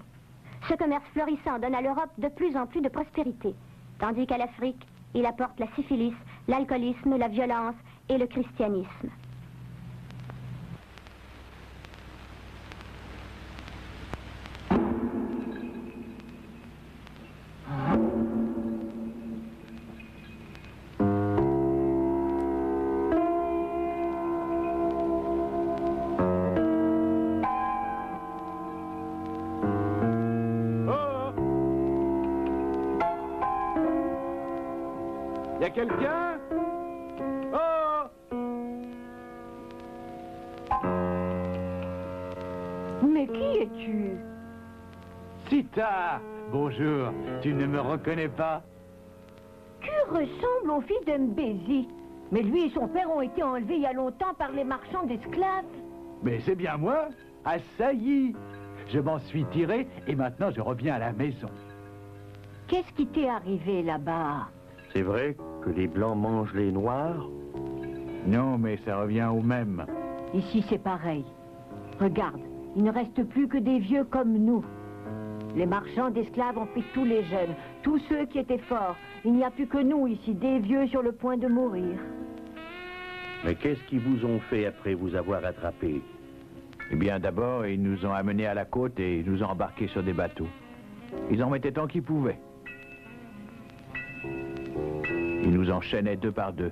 Ce commerce florissant donne à l'Europe de plus en plus de prospérité, tandis qu'à l'Afrique, il apporte la syphilis, l'alcoolisme, la violence et le christianisme. Y a quelqu'un? Oh! Mais qui es-tu? Sita! Bonjour, tu ne me reconnais pas? Tu ressembles au fils de Mbézi. Mais lui et son père ont été enlevés il y a longtemps par les marchands d'esclaves. Mais c'est bien moi! Ah, ça y est! Je m'en suis tiré et maintenant je reviens à la maison. Qu'est-ce qui t'est arrivé là-bas? C'est vrai que les Blancs mangent les Noirs? Non, mais ça revient au même. Ici, c'est pareil. Regarde, il ne reste plus que des vieux comme nous. Les marchands d'esclaves ont pris tous les jeunes, tous ceux qui étaient forts. Il n'y a plus que nous ici, des vieux sur le point de mourir. Mais qu'est-ce qu'ils vous ont fait après vous avoir attrapés? Eh bien, d'abord, ils nous ont amenés à la côte et nous ont embarqués sur des bateaux. Ils en mettaient tant qu'ils pouvaient. Ils nous enchaînaient deux par deux,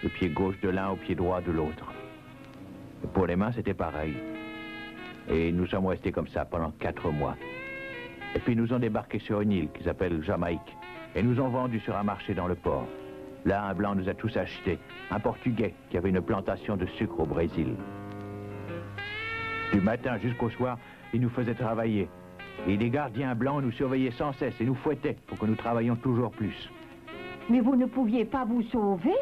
le pied gauche de l'un au pied droit de l'autre. Pour les mains, c'était pareil. Et nous sommes restés comme ça pendant 4 mois. Et puis ils nous ont débarqués sur une île qui s'appelle Jamaïque. Et nous ont vendus sur un marché dans le port. Là, un blanc nous a tous achetés. Un Portugais qui avait une plantation de sucre au Brésil. Du matin jusqu'au soir, il nous faisait travailler. Et les gardiens blancs nous surveillaient sans cesse et nous fouettaient pour que nous travaillions toujours plus. Mais vous ne pouviez pas vous sauver?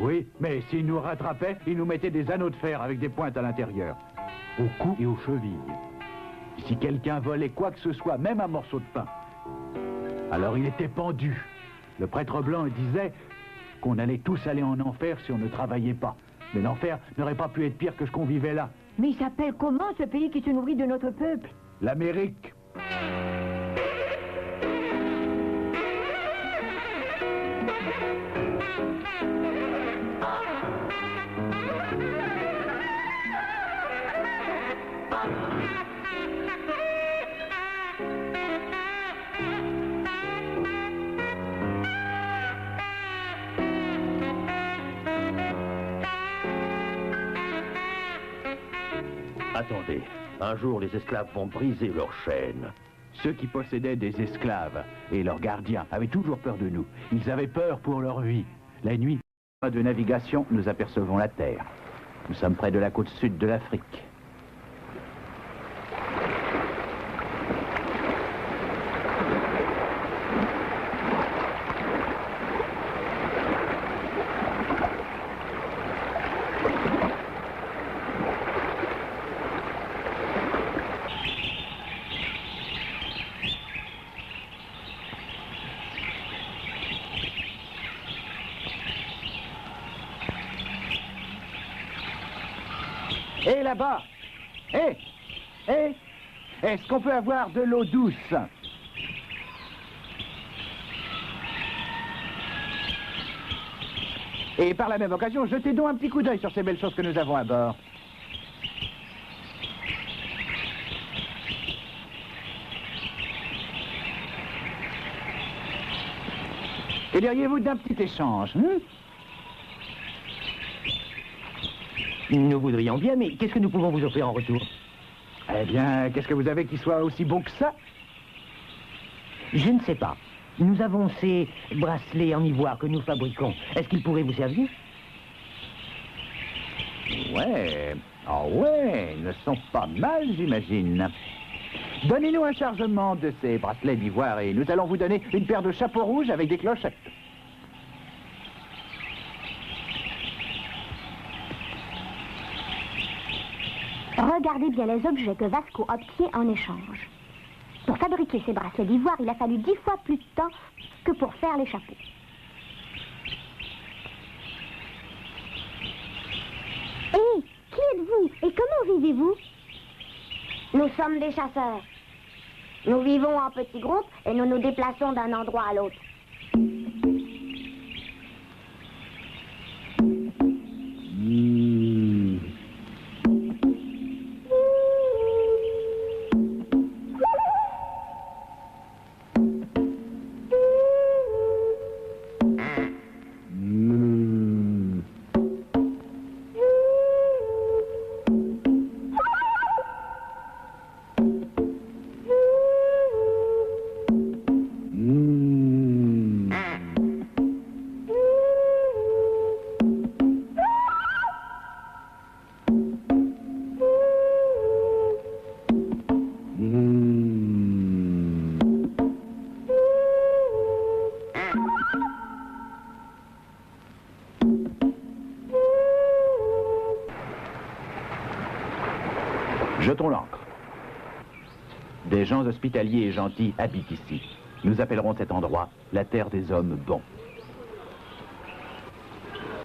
Oui, mais s'ils nous rattrapaient, ils nous mettaient des anneaux de fer avec des pointes à l'intérieur. Au cou et aux chevilles. Si quelqu'un volait quoi que ce soit, même un morceau de pain, alors il était pendu. Le prêtre blanc disait qu'on allait tous aller en enfer si on ne travaillait pas. Mais l'enfer n'aurait pas pu être pire que ce qu'on vivait là. Mais il s'appelle comment ce pays qui se nourrit de notre peuple? L'Amérique. Attendez, un jour les esclaves vont briser leurs chaînes. Ceux qui possédaient des esclaves et leurs gardiens avaient toujours peur de nous. Ils avaient peur pour leur vie. La nuit, de navigation, nous apercevons la terre. Nous sommes près de la côte sud de l'Afrique. Et là-bas, est-ce qu'on peut avoir de l'eau douce? Et par la même occasion, jetez donc un petit coup d'œil sur ces belles choses que nous avons à bord. Que diriez-vous d'un petit échange, Nous voudrions bien, mais qu'est-ce que nous pouvons vous offrir en retour? Eh bien, qu'est-ce que vous avez qui soit aussi bon que ça? Je ne sais pas. Nous avons ces bracelets en ivoire que nous fabriquons. Est-ce qu'ils pourraient vous servir? Ouais, ouais, ils ne sont pas mal, j'imagine. Donnez-nous un chargement de ces bracelets d'ivoire et nous allons vous donner une paire de chapeaux rouges avec des clochettes. Regardez bien les objets que Vasco obtient en échange. Pour fabriquer ces bracelets d'ivoire, il a fallu 10 fois plus de temps que pour faire les chapeaux. Hé, qui êtes-vous et comment vivez-vous? Nous sommes des chasseurs. Nous vivons en petits groupes et nous nous déplaçons d'un endroit à l'autre. Jetons l'ancre. Des gens hospitaliers et gentils habitent ici. Nous appellerons cet endroit la terre des hommes bons.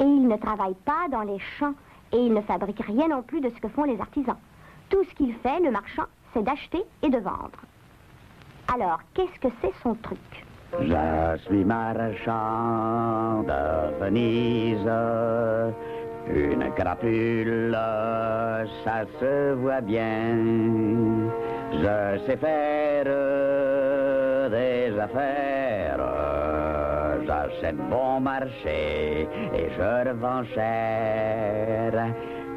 Et ils ne travaillent pas dans les champs. Et il ne fabrique rien non plus de ce que font les artisans. Tout ce qu'il fait, le marchand, c'est d'acheter et de vendre. Alors, qu'est-ce que c'est son truc? Je suis marchand de Venise, une crapule, ça se voit bien. Je sais faire des affaires, j'achète bon marché et je revends cher.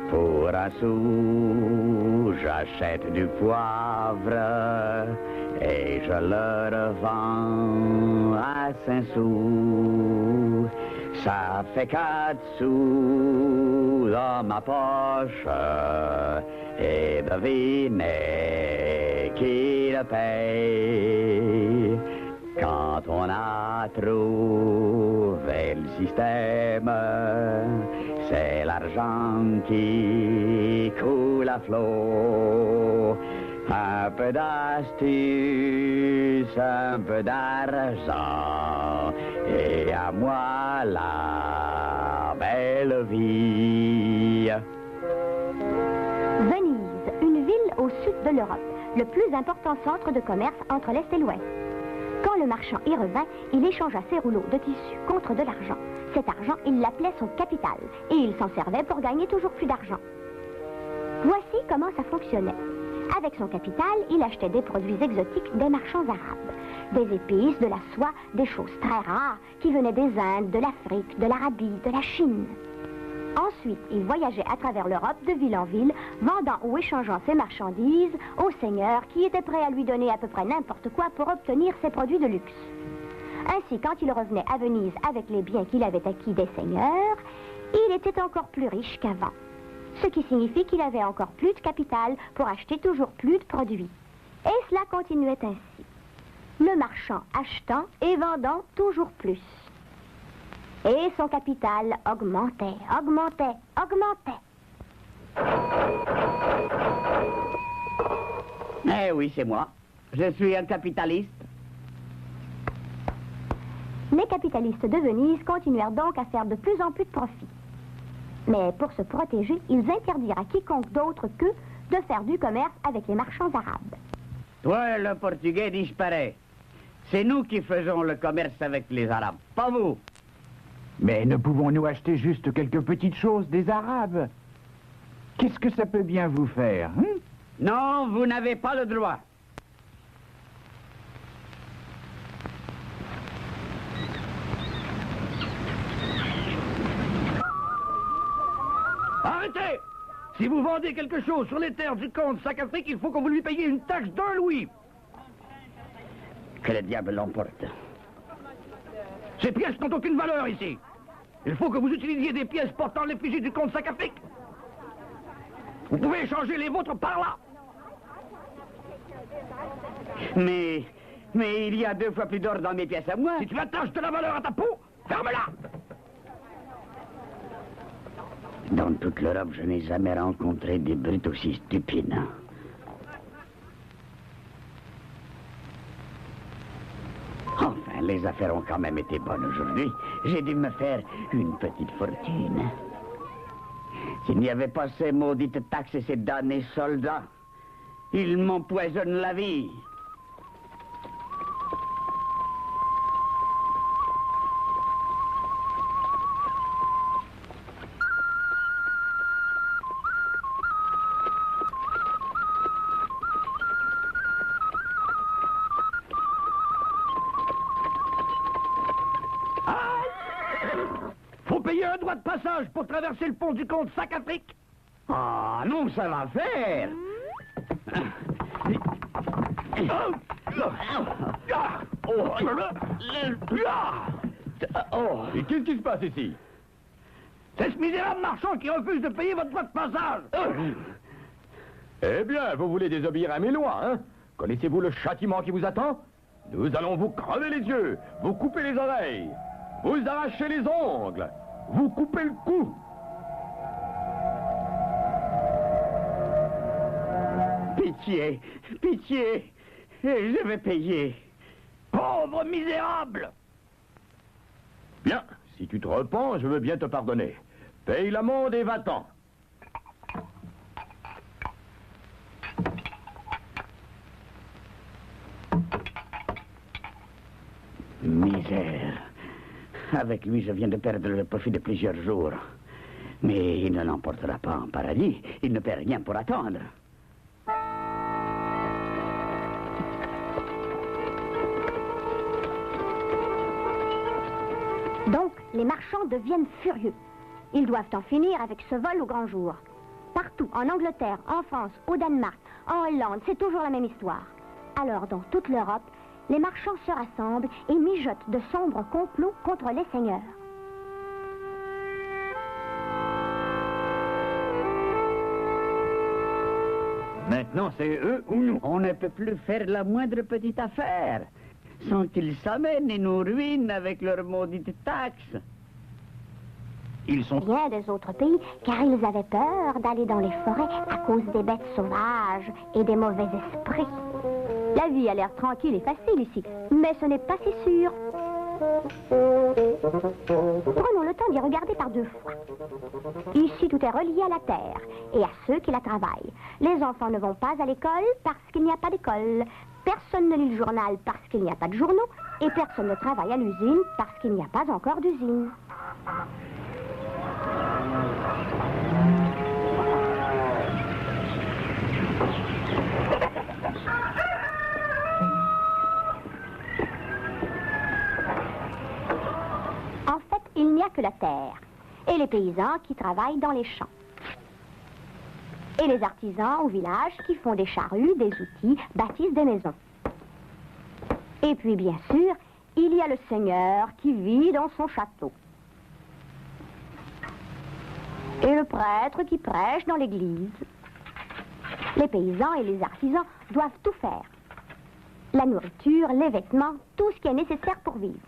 Pour un sou, j'achète du poivre et je le revends à 5 sous. Ça fait 4 sous dans ma poche et devinez qui le paye. Quand on a trouvé le système, c'est l'argent qui coule à flot. Un peu d'astuce, un peu d'argent, et à moi la belle vie. Venise, une ville au sud de l'Europe, le plus important centre de commerce entre l'Est et l'Ouest. Quand le marchand y revint, il échangea ses rouleaux de tissu contre de l'argent. Cet argent, il l'appelait son capital, et il s'en servait pour gagner toujours plus d'argent. Voici comment ça fonctionnait. Avec son capital, il achetait des produits exotiques des marchands arabes. Des épices, de la soie, des choses très rares qui venaient des Indes, de l'Afrique, de l'Arabie, de la Chine. Ensuite, il voyageait à travers l'Europe de ville en ville, vendant ou échangeant ses marchandises aux seigneurs qui étaient prêts à lui donner à peu près n'importe quoi pour obtenir ses produits de luxe. Ainsi, quand il revenait à Venise avec les biens qu'il avait acquis des seigneurs, il était encore plus riche qu'avant. Ce qui signifie qu'il avait encore plus de capital pour acheter toujours plus de produits. Et cela continuait ainsi. Le marchand achetant et vendant toujours plus. Et son capital augmentait, augmentait, augmentait. Eh oui, c'est moi. Je suis un capitaliste. Les capitalistes de Venise continuèrent donc à faire de plus en plus de profit. Mais pour se protéger, ils interdirent à quiconque d'autre qu'eux de faire du commerce avec les marchands arabes. Toi, le Portugais disparaît. C'est nous qui faisons le commerce avec les Arabes, pas vous. Mais ne pouvons-nous acheter juste quelques petites choses des Arabes? Qu'est-ce que ça peut bien vous faire, hein? Non, vous n'avez pas le droit. Arrêtez! Si vous vendez quelque chose sur les terres du comte Sac-Afrique, il faut que vous lui payiez une taxe d'1 louis. Que le diable l'emporte. Ces pièces n'ont aucune valeur ici. Il faut que vous utilisiez des pièces portant l'effigie du comte Sac-Afrique. Vous pouvez échanger les vôtres par là. Mais il y a 2 fois plus d'or dans mes pièces à moi. Si tu attaches de la valeur à ta peau, ferme-la. Dans toute l'Europe, je n'ai jamais rencontré des brutes aussi stupides. Enfin, les affaires ont quand même été bonnes aujourd'hui. J'ai dû me faire une petite fortune. S'il n'y avait pas ces maudites taxes et ces damnés soldats, ils m'empoisonnent la vie. Faut payer un droit de passage pour traverser le pont du comte Sac-Afrique. Ah non, ça va faire. Et qu'est-ce qui se passe ici? C'est ce misérable marchand qui refuse de payer votre droit de passage. Eh bien, vous voulez désobéir à mes lois, hein? Connaissez-vous le châtiment qui vous attend? Nous allons vous crever les yeux, vous couper les oreilles, vous arracher les ongles, vous couper le cou. Pitié, pitié. Je vais payer. Pauvre misérable! Bien, si tu te repens, je veux bien te pardonner. Paye l'amende et va-t'en. Misère. Avec lui, je viens de perdre le profit de plusieurs jours. Mais il ne l'emportera pas en paradis. Il ne paie rien pour attendre. Donc, les marchands deviennent furieux. Ils doivent en finir avec ce vol au grand jour. Partout, en Angleterre, en France, au Danemark, en Hollande, c'est toujours la même histoire. Alors, dans toute l'Europe, les marchands se rassemblent et mijotent de sombres complots contre les seigneurs. Maintenant, c'est eux ou nous. On ne peut plus faire la moindre petite affaire sans qu'ils s'amènent et nous ruinent avec leurs maudites taxes. Ils sont bien des autres pays, car ils avaient peur d'aller dans les forêts à cause des bêtes sauvages et des mauvais esprits. La vie a l'air tranquille et facile ici, mais ce n'est pas si sûr. Prenons le temps d'y regarder par deux fois. Ici, tout est relié à la terre et à ceux qui la travaillent. Les enfants ne vont pas à l'école parce qu'il n'y a pas d'école. Personne ne lit le journal parce qu'il n'y a pas de journaux. Et personne ne travaille à l'usine parce qu'il n'y a pas encore d'usine. En fait, il n'y a que la terre et les paysans qui travaillent dans les champs. Et les artisans au village qui font des charrues, des outils, bâtissent des maisons. Et puis, bien sûr, il y a le seigneur qui vit dans son château. Et le prêtre qui prêche dans l'église. Les paysans et les artisans doivent tout faire. La nourriture, les vêtements, tout ce qui est nécessaire pour vivre.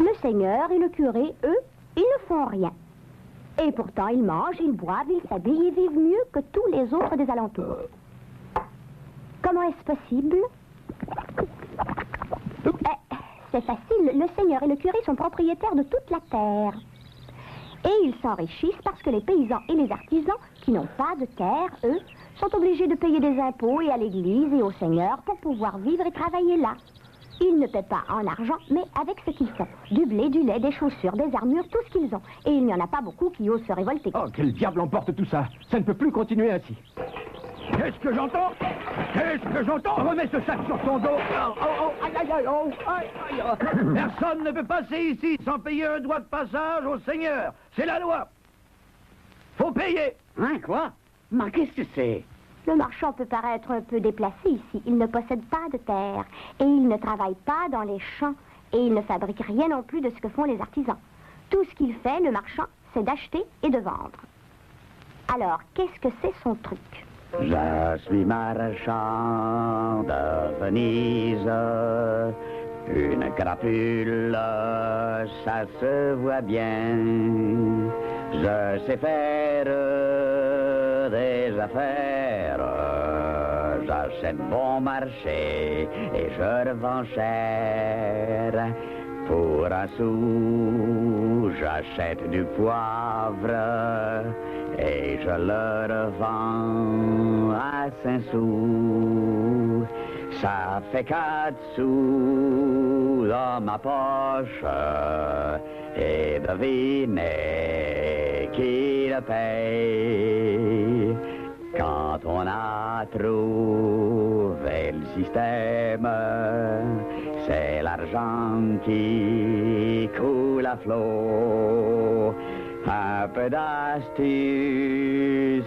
Le seigneur et le curé, eux, ils ne font rien. Et pourtant, ils mangent, ils boivent, ils s'habillent et vivent mieux que tous les autres des alentours. Comment est-ce possible? C'est facile, le seigneur et le curé sont propriétaires de toute la terre. Et ils s'enrichissent parce que les paysans et les artisans, qui n'ont pas de terre, eux, sont obligés de payer des impôts et à l'église et au seigneur pour pouvoir vivre et travailler là. Ils ne paient pas en argent, mais avec ce qu'ils font. Du blé, du lait, des chaussures, des armures, tout ce qu'ils ont. Et il n'y en a pas beaucoup qui osent se révolter. Oh, quel diable emporte tout ça? Ça ne peut plus continuer ainsi. Qu'est-ce que j'entends? Qu'est-ce que j'entends? Remets ce sac sur ton dos. Personne ne peut passer ici sans payer un droit de passage au seigneur. C'est la loi. Faut payer. Hein, quoi? Mais qu'est-ce que c'est? Le marchand peut paraître un peu déplacé ici. Il ne possède pas de terre. Et il ne travaille pas dans les champs. Et il ne fabrique rien non plus de ce que font les artisans. Tout ce qu'il fait, le marchand, c'est d'acheter et de vendre. Alors, qu'est-ce que c'est son truc? Je suis marchand de Venise, une crapule, ça se voit bien. Je sais faire des affaires, j'achète bon marché et je revends cher. Pour un sou, j'achète du poivre et je le revends à 5 sous. Ça fait 4 sous dans ma poche et devinez qui le paye. Quand on a trouvé le système, c'est l'argent qui coule à flot. Un peu d'astuce,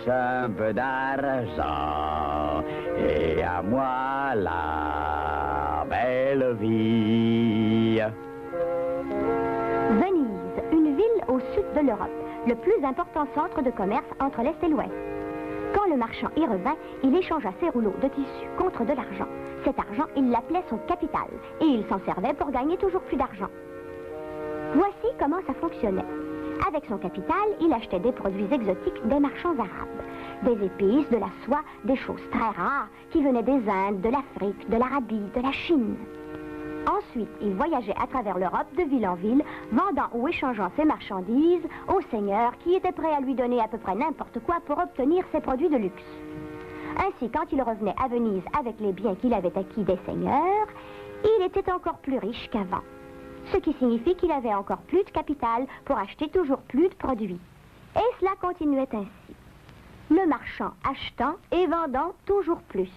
un peu d'argent, et à moi la belle vie. Venise, une ville au sud de l'Europe, le plus important centre de commerce entre l'Est et l'Ouest. Quand le marchand y revint, il échangea ses rouleaux de tissu contre de l'argent. Cet argent, il l'appelait son capital, et il s'en servait pour gagner toujours plus d'argent. Voici comment ça fonctionnait. Avec son capital, il achetait des produits exotiques des marchands arabes. Des épices, de la soie, des choses très rares qui venaient des Indes, de l'Afrique, de l'Arabie, de la Chine. Ensuite, il voyageait à travers l'Europe de ville en ville, vendant ou échangeant ses marchandises aux seigneurs qui étaient prêts à lui donner à peu près n'importe quoi pour obtenir ses produits de luxe. Ainsi, quand il revenait à Venise avec les biens qu'il avait acquis des seigneurs, il était encore plus riche qu'avant. Ce qui signifie qu'il avait encore plus de capital pour acheter toujours plus de produits. Et cela continuait ainsi. Le marchand achetant et vendant toujours plus.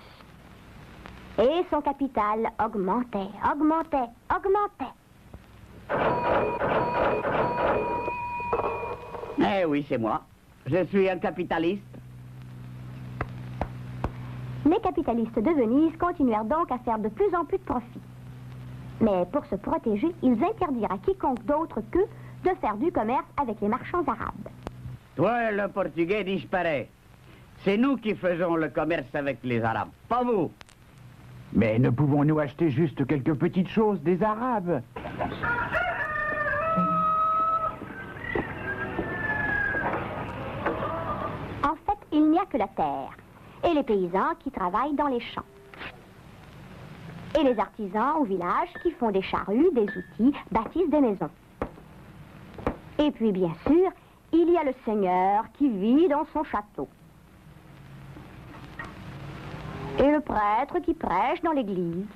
Et son capital augmentait, augmentait, augmentait. Eh oui, c'est moi. Je suis un capitaliste. Les capitalistes de Venise continuèrent donc à faire de plus en plus de profit. Mais pour se protéger, ils interdirent à quiconque d'autre qu'eux de faire du commerce avec les marchands arabes. Toi, le Portugais disparaît. C'est nous qui faisons le commerce avec les Arabes, pas vous. Mais ne pouvons-nous acheter juste quelques petites choses des Arabes? En fait, il n'y a que la terre et les paysans qui travaillent dans les champs. Et les artisans au village qui font des charrues, des outils, bâtissent des maisons. Et puis, bien sûr, il y a le seigneur qui vit dans son château. Et le prêtre qui prêche dans l'église.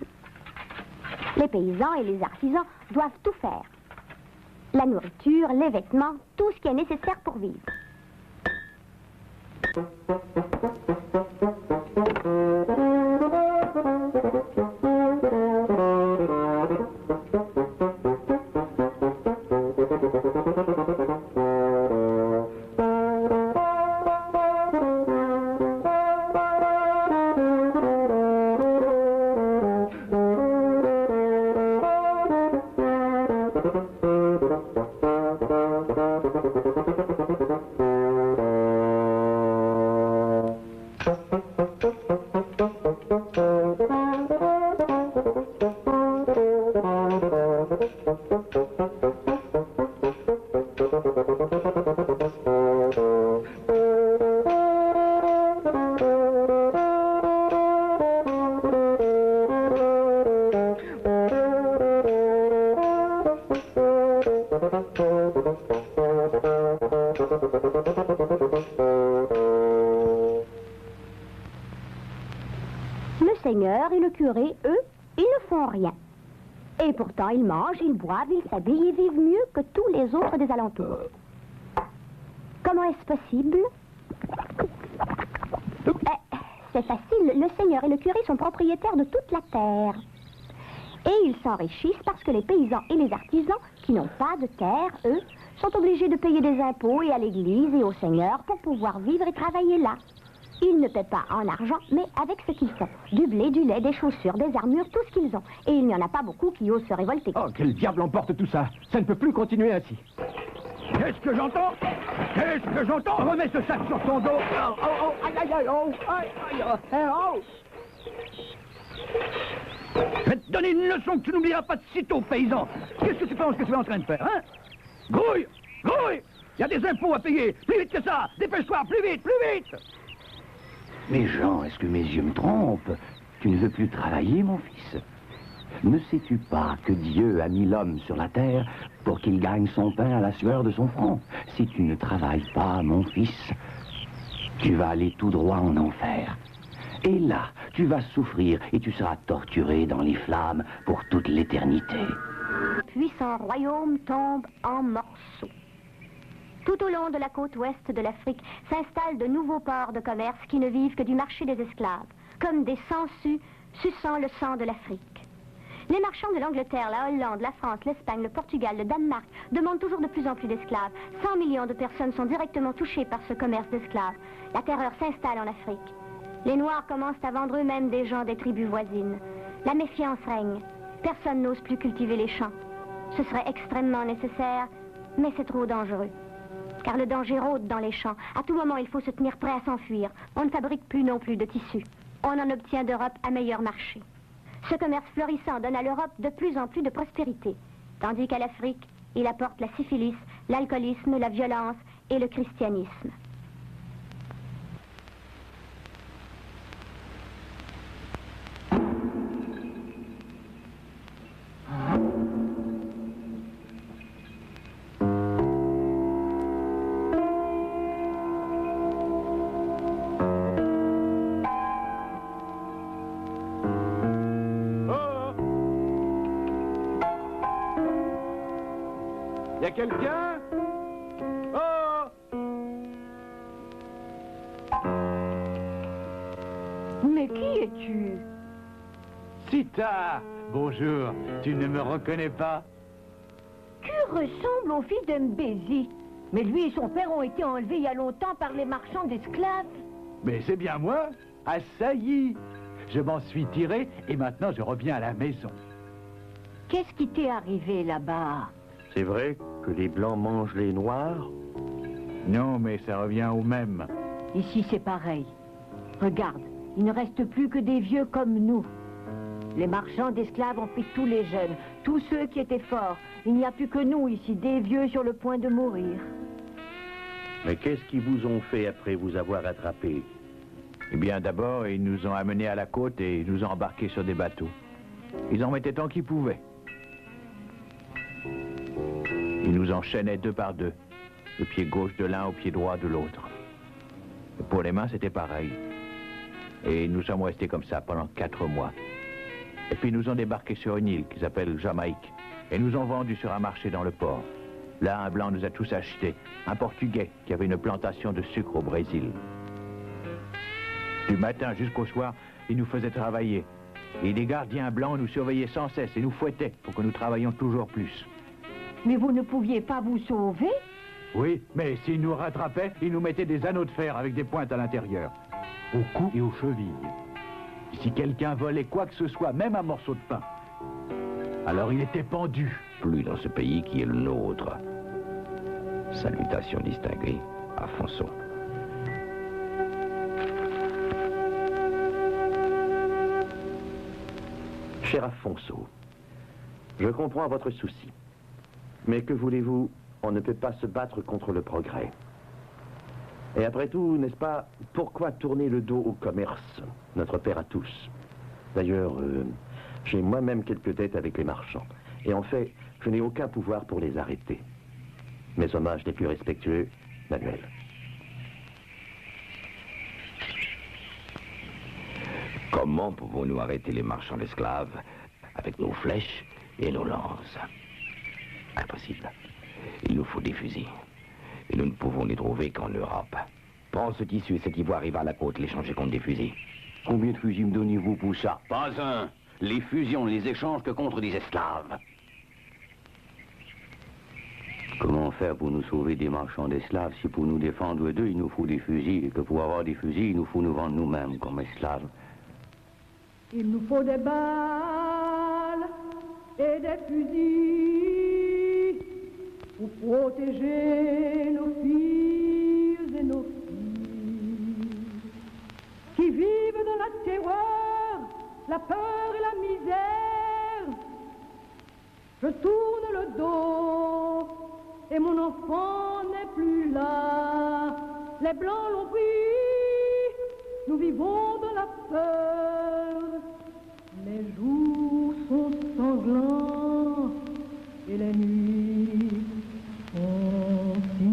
Les paysans et les artisans doivent tout faire. La nourriture, les vêtements, tout ce qui est nécessaire pour vivre. Le seigneur et le curé, eux, ils ne font rien. Et pourtant, ils mangent, ils boivent, ils s'habillent et vivent mieux que tous les autres des alentours. Comment est-ce possible? C'est facile. Le seigneur et le curé sont propriétaires de toute la terre. Et ils s'enrichissent parce que les paysans et les artisans, qui n'ont pas de terre, eux, sont obligés de payer des impôts et à l'église et au seigneur pour pouvoir vivre et travailler là. Ils ne paient pas en argent, mais avec ce qu'ils font. Du blé, du lait, des chaussures, des armures, tout ce qu'ils ont. Et il n'y en a pas beaucoup qui osent se révolter. Oh, quel diable emporte tout ça? Ça ne peut plus continuer ainsi. Qu'est-ce que j'entends? Qu'est-ce que j'entends? Remets ce sac sur ton dos. Oh, oh, oh, aïe, aïe, aïe, oh, aïe, aïe, oh. Je vais te donner une leçon que tu n'oublieras pas de sitôt, paysan. Qu'est-ce que tu penses que tu es en train de faire, hein? Grouille! Grouille! Il y a des impôts à payer. Plus vite que ça! Dépêche-toi, plus vite, plus vite! Mais Jean, est-ce que mes yeux me trompent? Tu ne veux plus travailler, mon fils? Ne sais-tu pas que Dieu a mis l'homme sur la terre pour qu'il gagne son pain à la sueur de son front? Si tu ne travailles pas, mon fils, tu vas aller tout droit en enfer. Et là, tu vas souffrir et tu seras torturé dans les flammes pour toute l'éternité. Le puissant royaume tombe en morceaux. Tout au long de la côte ouest de l'Afrique s'installent de nouveaux ports de commerce qui ne vivent que du marché des esclaves, comme des sangsues suçant le sang de l'Afrique. Les marchands de l'Angleterre, la Hollande, la France, l'Espagne, le Portugal, le Danemark demandent toujours de plus en plus d'esclaves. 100 millions de personnes sont directement touchées par ce commerce d'esclaves. La terreur s'installe en Afrique. Les Noirs commencent à vendre eux-mêmes des gens des tribus voisines. La méfiance règne. Personne n'ose plus cultiver les champs. Ce serait extrêmement nécessaire, mais c'est trop dangereux. Car le danger rôde dans les champs. À tout moment, il faut se tenir prêt à s'enfuir. On ne fabrique plus non plus de tissus. On en obtient d'Europe un meilleur marché. Ce commerce florissant donne à l'Europe de plus en plus de prospérité, tandis qu'à l'Afrique, il apporte la syphilis, l'alcoolisme, la violence et le christianisme. Y a quelqu'un? Oh! Mais qui es-tu? Sita! Bonjour, tu ne me reconnais pas? Tu ressembles au fils de Mbézi. Mais lui et son père ont été enlevés il y a longtemps par les marchands d'esclaves. Mais c'est bien moi, Assailli. Je m'en suis tiré et maintenant je reviens à la maison. Qu'est-ce qui t'est arrivé là-bas? C'est vrai que les Blancs mangent les Noirs? Non, mais ça revient au même. Ici, c'est pareil. Regarde, il ne reste plus que des vieux comme nous. Les marchands d'esclaves ont pris tous les jeunes, tous ceux qui étaient forts. Il n'y a plus que nous ici, des vieux sur le point de mourir. Mais qu'est-ce qu'ils vous ont fait après vous avoir attrapés? Eh bien, d'abord, ils nous ont amenés à la côte et nous ont embarqués sur des bateaux. Ils en mettaient tant qu'ils pouvaient. Ils nous enchaînaient deux par deux, le pied gauche de l'un au pied droit de l'autre. Pour les mains, c'était pareil. Et nous sommes restés comme ça pendant 4 mois. Et puis ils nous ont débarqués sur une île qui s'appelle Jamaïque. Et nous ont vendus sur un marché dans le port. Là, un blanc nous a tous achetés. Un Portugais qui avait une plantation de sucre au Brésil. Du matin jusqu'au soir, il nous faisait travailler. Et les gardiens blancs nous surveillaient sans cesse et nous fouettaient pour que nous travaillions toujours plus. Mais vous ne pouviez pas vous sauver? Oui, mais s'ils nous rattrapaient, ils nous mettaient des anneaux de fer avec des pointes à l'intérieur. Au cou et aux chevilles. Si quelqu'un volait quoi que ce soit, même un morceau de pain, alors il était pendu. Plus dans ce pays qui est le nôtre. Salutations distinguées, Afonso. Cher Afonso, je comprends votre souci. Mais que voulez-vous? On ne peut pas se battre contre le progrès. Et après tout, n'est-ce pas, pourquoi tourner le dos au commerce, notre père à tous? D'ailleurs, j'ai moi-même quelques dettes avec les marchands. Et en fait, je n'ai aucun pouvoir pour les arrêter. Mes hommages les plus respectueux, Manuel. Comment pouvons-nous arrêter les marchands d'esclaves avec nos flèches et nos lances? Impossible. Il nous faut des fusils. Et nous ne pouvons les trouver qu'en Europe. Prends ce tissu et cet ivoire et va à la côte l'échanger contre des fusils. Combien de fusils me donnez-vous pour ça? Pas un. Les fusils, on ne les échange que contre des esclaves. Comment faire pour nous sauver des marchands d'esclaves si pour nous défendre d'eux, il nous faut des fusils et que pour avoir des fusils, il nous faut nous vendre nous-mêmes comme esclaves? Il nous faut des balles et des fusils pour protéger nos filles et nos filles qui vivent dans la terreur, la peur et la misère. Je tourne le dos et mon enfant n'est plus là. Les blancs l'ont pris, nous vivons dans la peur. Les jours sont sanglants et la nuit sont si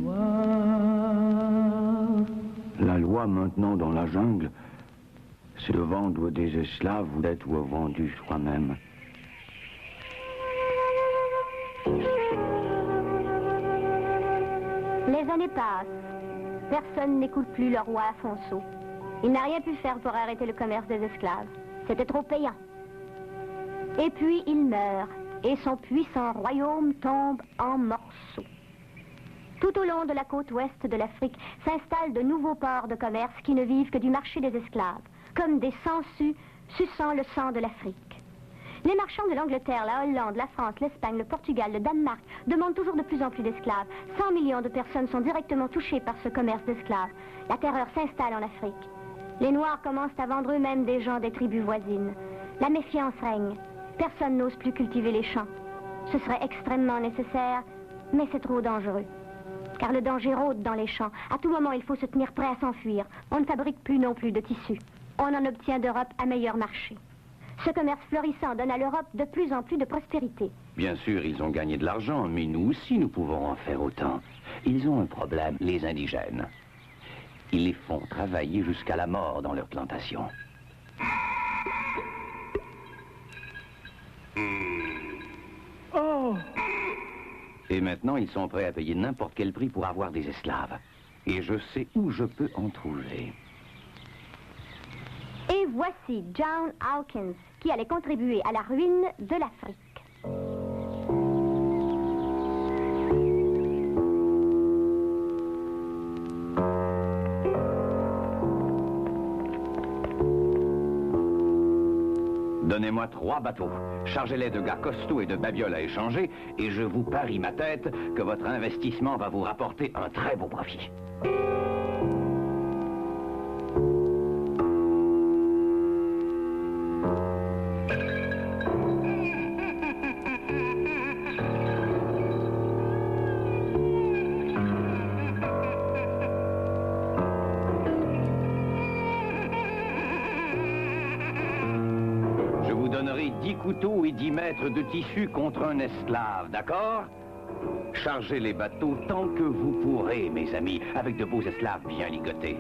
noires. La loi maintenant dans la jungle, c'est de vendre des esclaves ou d'être vendu soi-même. Les années passent. Personne n'écoute plus le roi Afonso. Il n'a rien pu faire pour arrêter le commerce des esclaves. C'était trop payant. Et puis il meurt, et son puissant royaume tombe en morceaux. Tout au long de la côte ouest de l'Afrique s'installent de nouveaux ports de commerce qui ne vivent que du marché des esclaves, comme des sangsues suçant le sang de l'Afrique. Les marchands de l'Angleterre, la Hollande, la France, l'Espagne, le Portugal, le Danemark demandent toujours de plus en plus d'esclaves. 100 millions de personnes sont directement touchées par ce commerce d'esclaves. La terreur s'installe en Afrique. Les Noirs commencent à vendre eux-mêmes des gens des tribus voisines. La méfiance règne. Personne n'ose plus cultiver les champs. Ce serait extrêmement nécessaire, mais c'est trop dangereux. Car le danger rôde dans les champs. À tout moment, il faut se tenir prêt à s'enfuir. On ne fabrique plus non plus de tissus. On en obtient d'Europe un meilleur marché. Ce commerce florissant donne à l'Europe de plus en plus de prospérité. Bien sûr, ils ont gagné de l'argent, mais nous aussi, nous pouvons en faire autant. Ils ont un problème, les indigènes. Ils les font travailler jusqu'à la mort dans leurs plantations. Oh! Et maintenant, ils sont prêts à payer n'importe quel prix pour avoir des esclaves. Et je sais où je peux en trouver. Et voici John Hawkins, qui allait contribuer à la ruine de l'Afrique. Donnez-moi 3 bateaux, chargez-les de gars costauds et de babioles à échanger, et je vous parie ma tête que votre investissement va vous rapporter un très beau profit. Je vous donnerai 10 couteaux et 10 mètres de tissu contre un esclave, d'accord? Chargez les bateaux tant que vous pourrez, mes amis, avec de beaux esclaves bien ligotés.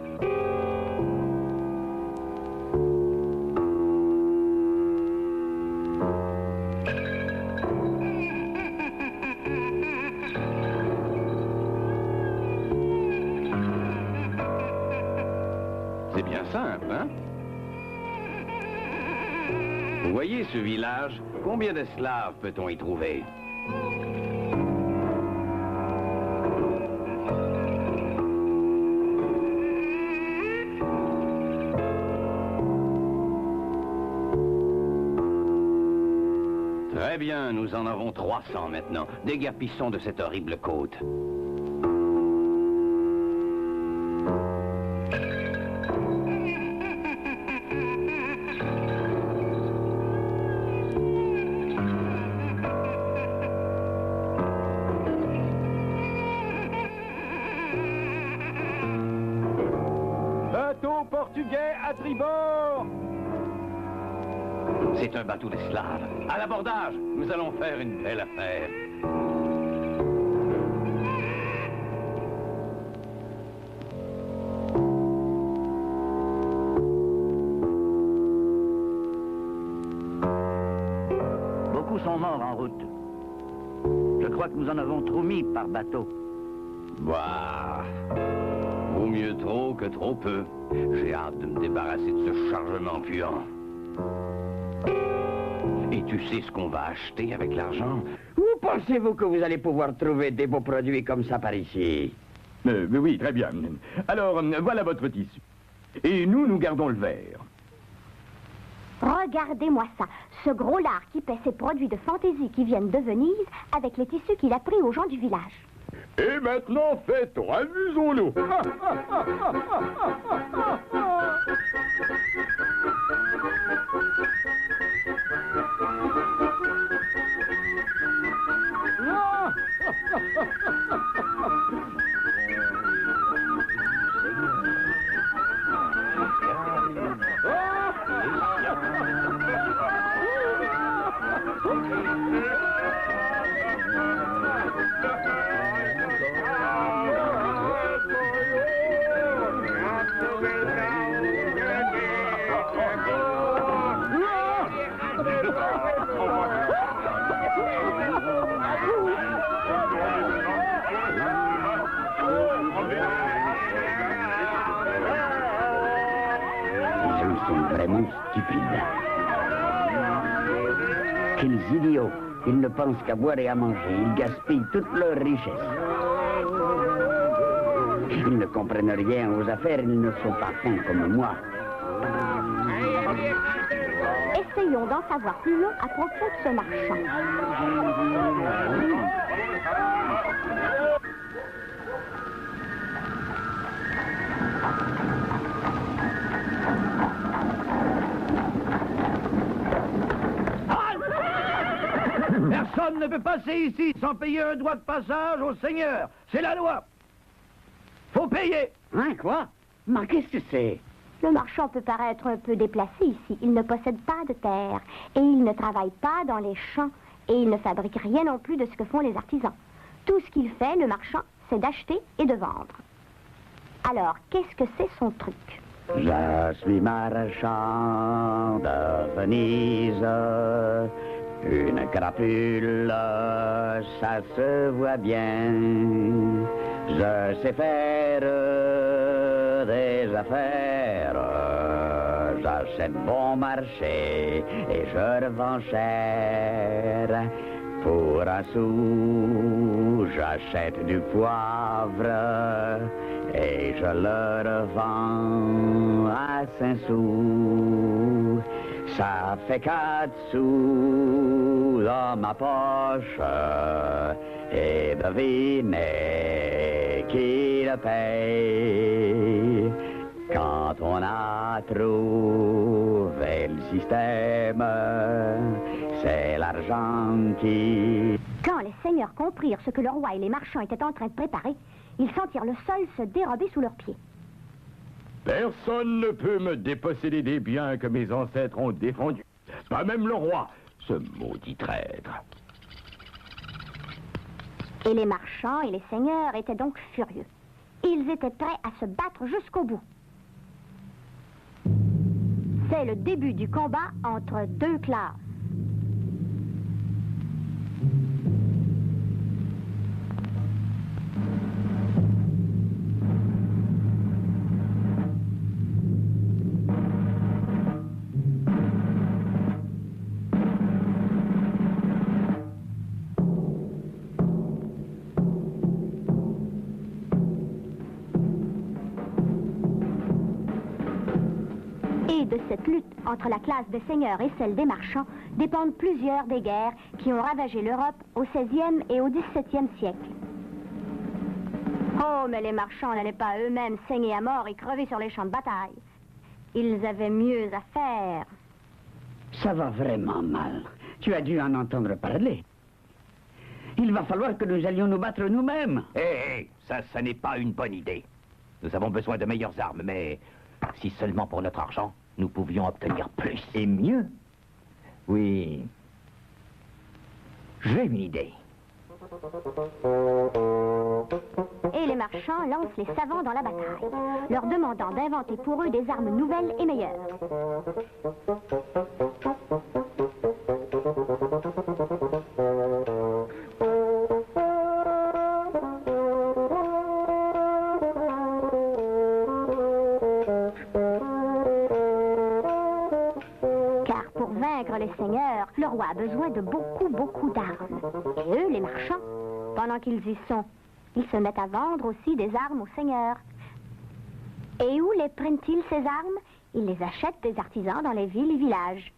C'est bien simple, hein? Vous voyez ce village? Combien d'esclaves peut-on y trouver? Très bien, nous en avons 300 maintenant. Déguerpissons de cette horrible côte. Bateau portugais à tribord! C'est un bateau d'esclaves. À l'abordage, nous allons faire une belle affaire. Beaucoup sont morts en route. Je crois que nous en avons trop mis par bateau. Bah, vaut mieux trop que trop peu. J'ai hâte de me débarrasser de ce chargement puant. Et tu sais ce qu'on va acheter avec l'argent? Où pensez-vous que vous allez pouvoir trouver des beaux produits comme ça par ici? Mais oui, très bien. Alors, voilà votre tissu. Et nous gardons le verre. Regardez-moi ça, ce gros lard qui paie ses produits de fantaisie qui viennent de Venise avec les tissus qu'il a pris aux gens du village. Et maintenant, fêtons, amusons-nous. Vraiment stupide. Quels idiots. Ils ne pensent qu'à boire et à manger. Ils gaspillent toute leur richesse. Ils ne comprennent rien aux affaires. Ils ne sont pas fins comme moi. Essayons d'en savoir plus long à propos de ce marchand. Personne ne peut passer ici sans payer un droit de passage au seigneur. C'est la loi. Faut payer. Hein, quoi? Mais qu'est-ce que c'est? Le marchand peut paraître un peu déplacé ici. Il ne possède pas de terre et il ne travaille pas dans les champs et il ne fabrique rien non plus de ce que font les artisans. Tout ce qu'il fait, le marchand, c'est d'acheter et de vendre. Alors, qu'est-ce que c'est son truc? Je suis marchand de Venise. Une crapule, ça se voit bien. Je sais faire des affaires. J'achète bon marché et je revends cher. Pour un sou, j'achète du poivre et je le revends à 5 sous. Ça fait 4 sous dans ma poche et devinez qui le paye. Quand on a trouvé le système, c'est l'argent qui... Quand les seigneurs comprirent ce que le roi et les marchands étaient en train de préparer, ils sentirent le sol se dérober sous leurs pieds. Personne ne peut me déposséder des biens que mes ancêtres ont défendus. Pas même le roi, ce maudit traître. Et les marchands et les seigneurs étaient donc furieux. Ils étaient prêts à se battre jusqu'au bout. C'est le début du combat entre deux classes. Et de cette lutte entre la classe des seigneurs et celle des marchands dépendent plusieurs des guerres qui ont ravagé l'Europe au XVIe et au XVIIe siècle. Oh, mais les marchands n'allaient pas eux-mêmes saigner à mort et crever sur les champs de bataille. Ils avaient mieux à faire. Ça va vraiment mal. Tu as dû en entendre parler. Il va falloir que nous allions nous battre nous-mêmes. Hé, ça n'est pas une bonne idée. Nous avons besoin de meilleures armes, mais si seulement pour notre argent, nous pouvions obtenir plus. Et mieux. Oui. J'ai une idée. Et les marchands lancent les savants dans la bataille, leur demandant d'inventer pour eux des armes nouvelles et meilleures. Car pour vaincre les seigneurs, le roi a besoin de beaucoup d'armes. Et eux, les marchands, pendant qu'ils y sont, ils se mettent à vendre aussi des armes aux seigneurs. Et où les prennent-ils, ces armes? Ils les achètent des artisans dans les villes et villages.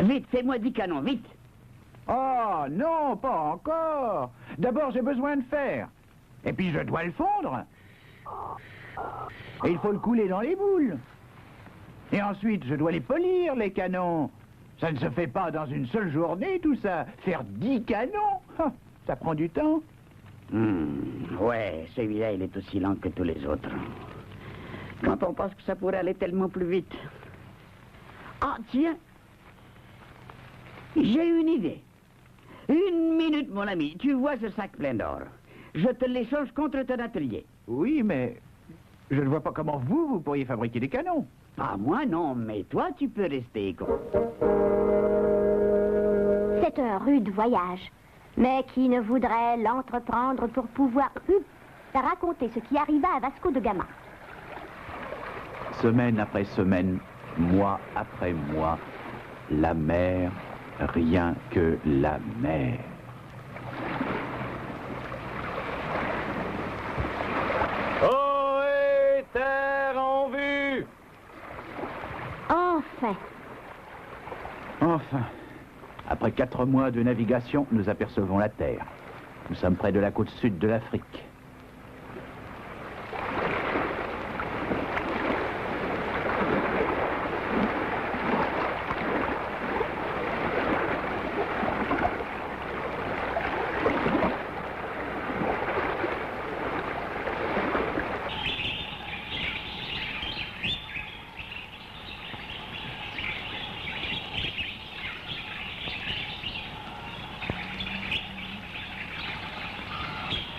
Vite, fais-moi 10 canons, vite. Oh, non, pas encore. D'abord, j'ai besoin de fer. Et puis, je dois le fondre. Et il faut le couler dans les boules. Et ensuite, je dois les polir, les canons. Ça ne se fait pas dans une seule journée, tout ça. Faire 10 canons, ça prend du temps. Ouais, celui-là, il est aussi lent que tous les autres. Quand on pense que ça pourrait aller tellement plus vite. Ah, tiens. J'ai une idée. 1 minute, mon ami. Tu vois ce sac plein d'or. Je te l'échange contre ton atelier. Oui, mais je ne vois pas comment vous pourriez fabriquer des canons. Pas moi, non, mais toi, tu peux rester. C'est un rude voyage. Mais qui ne voudrait l'entreprendre pour pouvoir... raconter ce qui arriva à Vasco de Gama. Semaine après semaine, mois après mois, la mer, rien que la mer. Ohé, terre en vue! Enfin. Enfin, après 4 mois de navigation, nous apercevons la Terre. Nous sommes près de la côte sud de l'Afrique.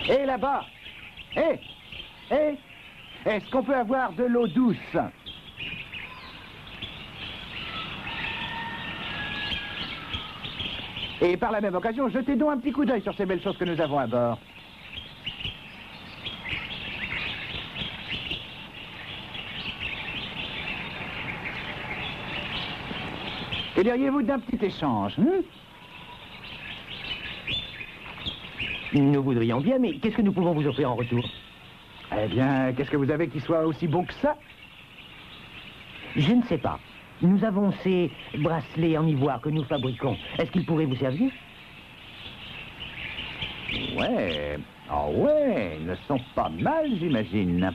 Et là-bas, est-ce qu'on peut avoir de l'eau douce? Et par la même occasion, jetez donc un petit coup d'œil sur ces belles choses que nous avons à bord. Que diriez-vous d'un petit échange, Nous voudrions bien, mais qu'est-ce que nous pouvons vous offrir en retour? Eh bien, qu'est-ce que vous avez qui soit aussi bon que ça? Je ne sais pas. Nous avons ces bracelets en ivoire que nous fabriquons. Est-ce qu'ils pourraient vous servir? Ouais, ouais, ils ne sont pas mal, j'imagine.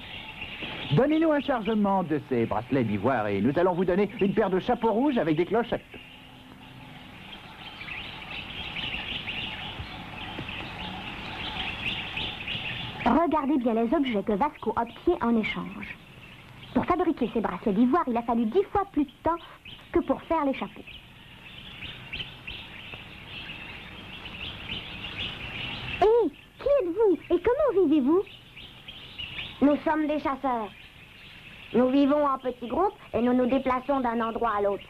Donnez-nous un chargement de ces bracelets d'ivoire et nous allons vous donner une paire de chapeaux rouges avec des clochettes. Regardez bien les objets que Vasco obtient en échange. Pour fabriquer ces bracelets d'ivoire, il a fallu 10 fois plus de temps que pour faire les chapeaux. Hé, qui êtes-vous et comment vivez-vous? Nous sommes des chasseurs. Nous vivons en petits groupes et nous nous déplaçons d'un endroit à l'autre.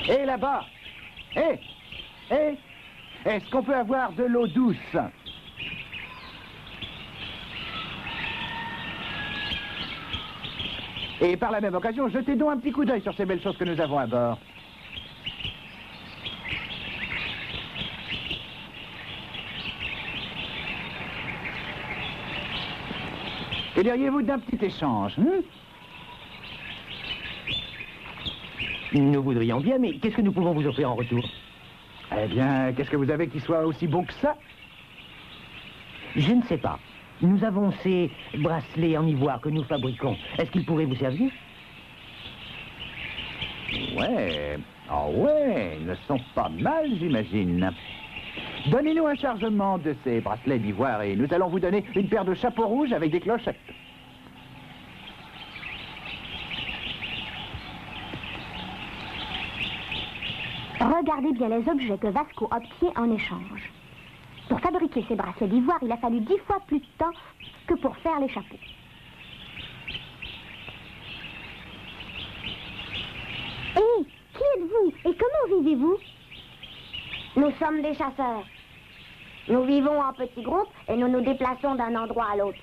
Et là-bas, est-ce qu'on peut avoir de l'eau douce? Et par la même occasion, jetez donc un petit coup d'œil sur ces belles choses que nous avons à bord. Que diriez-vous d'un petit échange, Nous voudrions bien, mais qu'est-ce que nous pouvons vous offrir en retour? Eh bien, qu'est-ce que vous avez qui soit aussi bon que ça? Je ne sais pas. Nous avons ces bracelets en ivoire que nous fabriquons. Est-ce qu'ils pourraient vous servir? Ouais, ouais, ils ne sont pas mal, j'imagine. Donnez-nous un chargement de ces bracelets d'ivoire et nous allons vous donner une paire de chapeaux rouges avec des clochettes. Regardez bien les objets que Vasco obtient en échange. Pour fabriquer ces bracelets d'ivoire, il a fallu 10 fois plus de temps que pour faire les chapeaux. Hé, qui êtes-vous et comment vivez-vous? Nous sommes des chasseurs. Nous vivons en petits groupes et nous nous déplaçons d'un endroit à l'autre.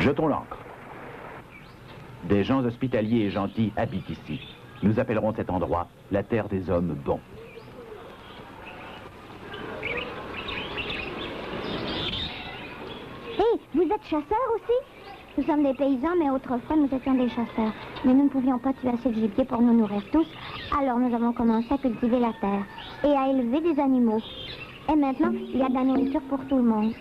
Jetons l'ancre. Des gens hospitaliers et gentils habitent ici. Nous appellerons cet endroit la terre des hommes bons. Hé, vous êtes chasseurs aussi? Nous sommes des paysans, mais autrefois nous étions des chasseurs. Mais nous ne pouvions pas tuer assez de gibier pour nous nourrir tous, alors nous avons commencé à cultiver la terre et à élever des animaux. Et maintenant, il y a de la nourriture pour tout le monde.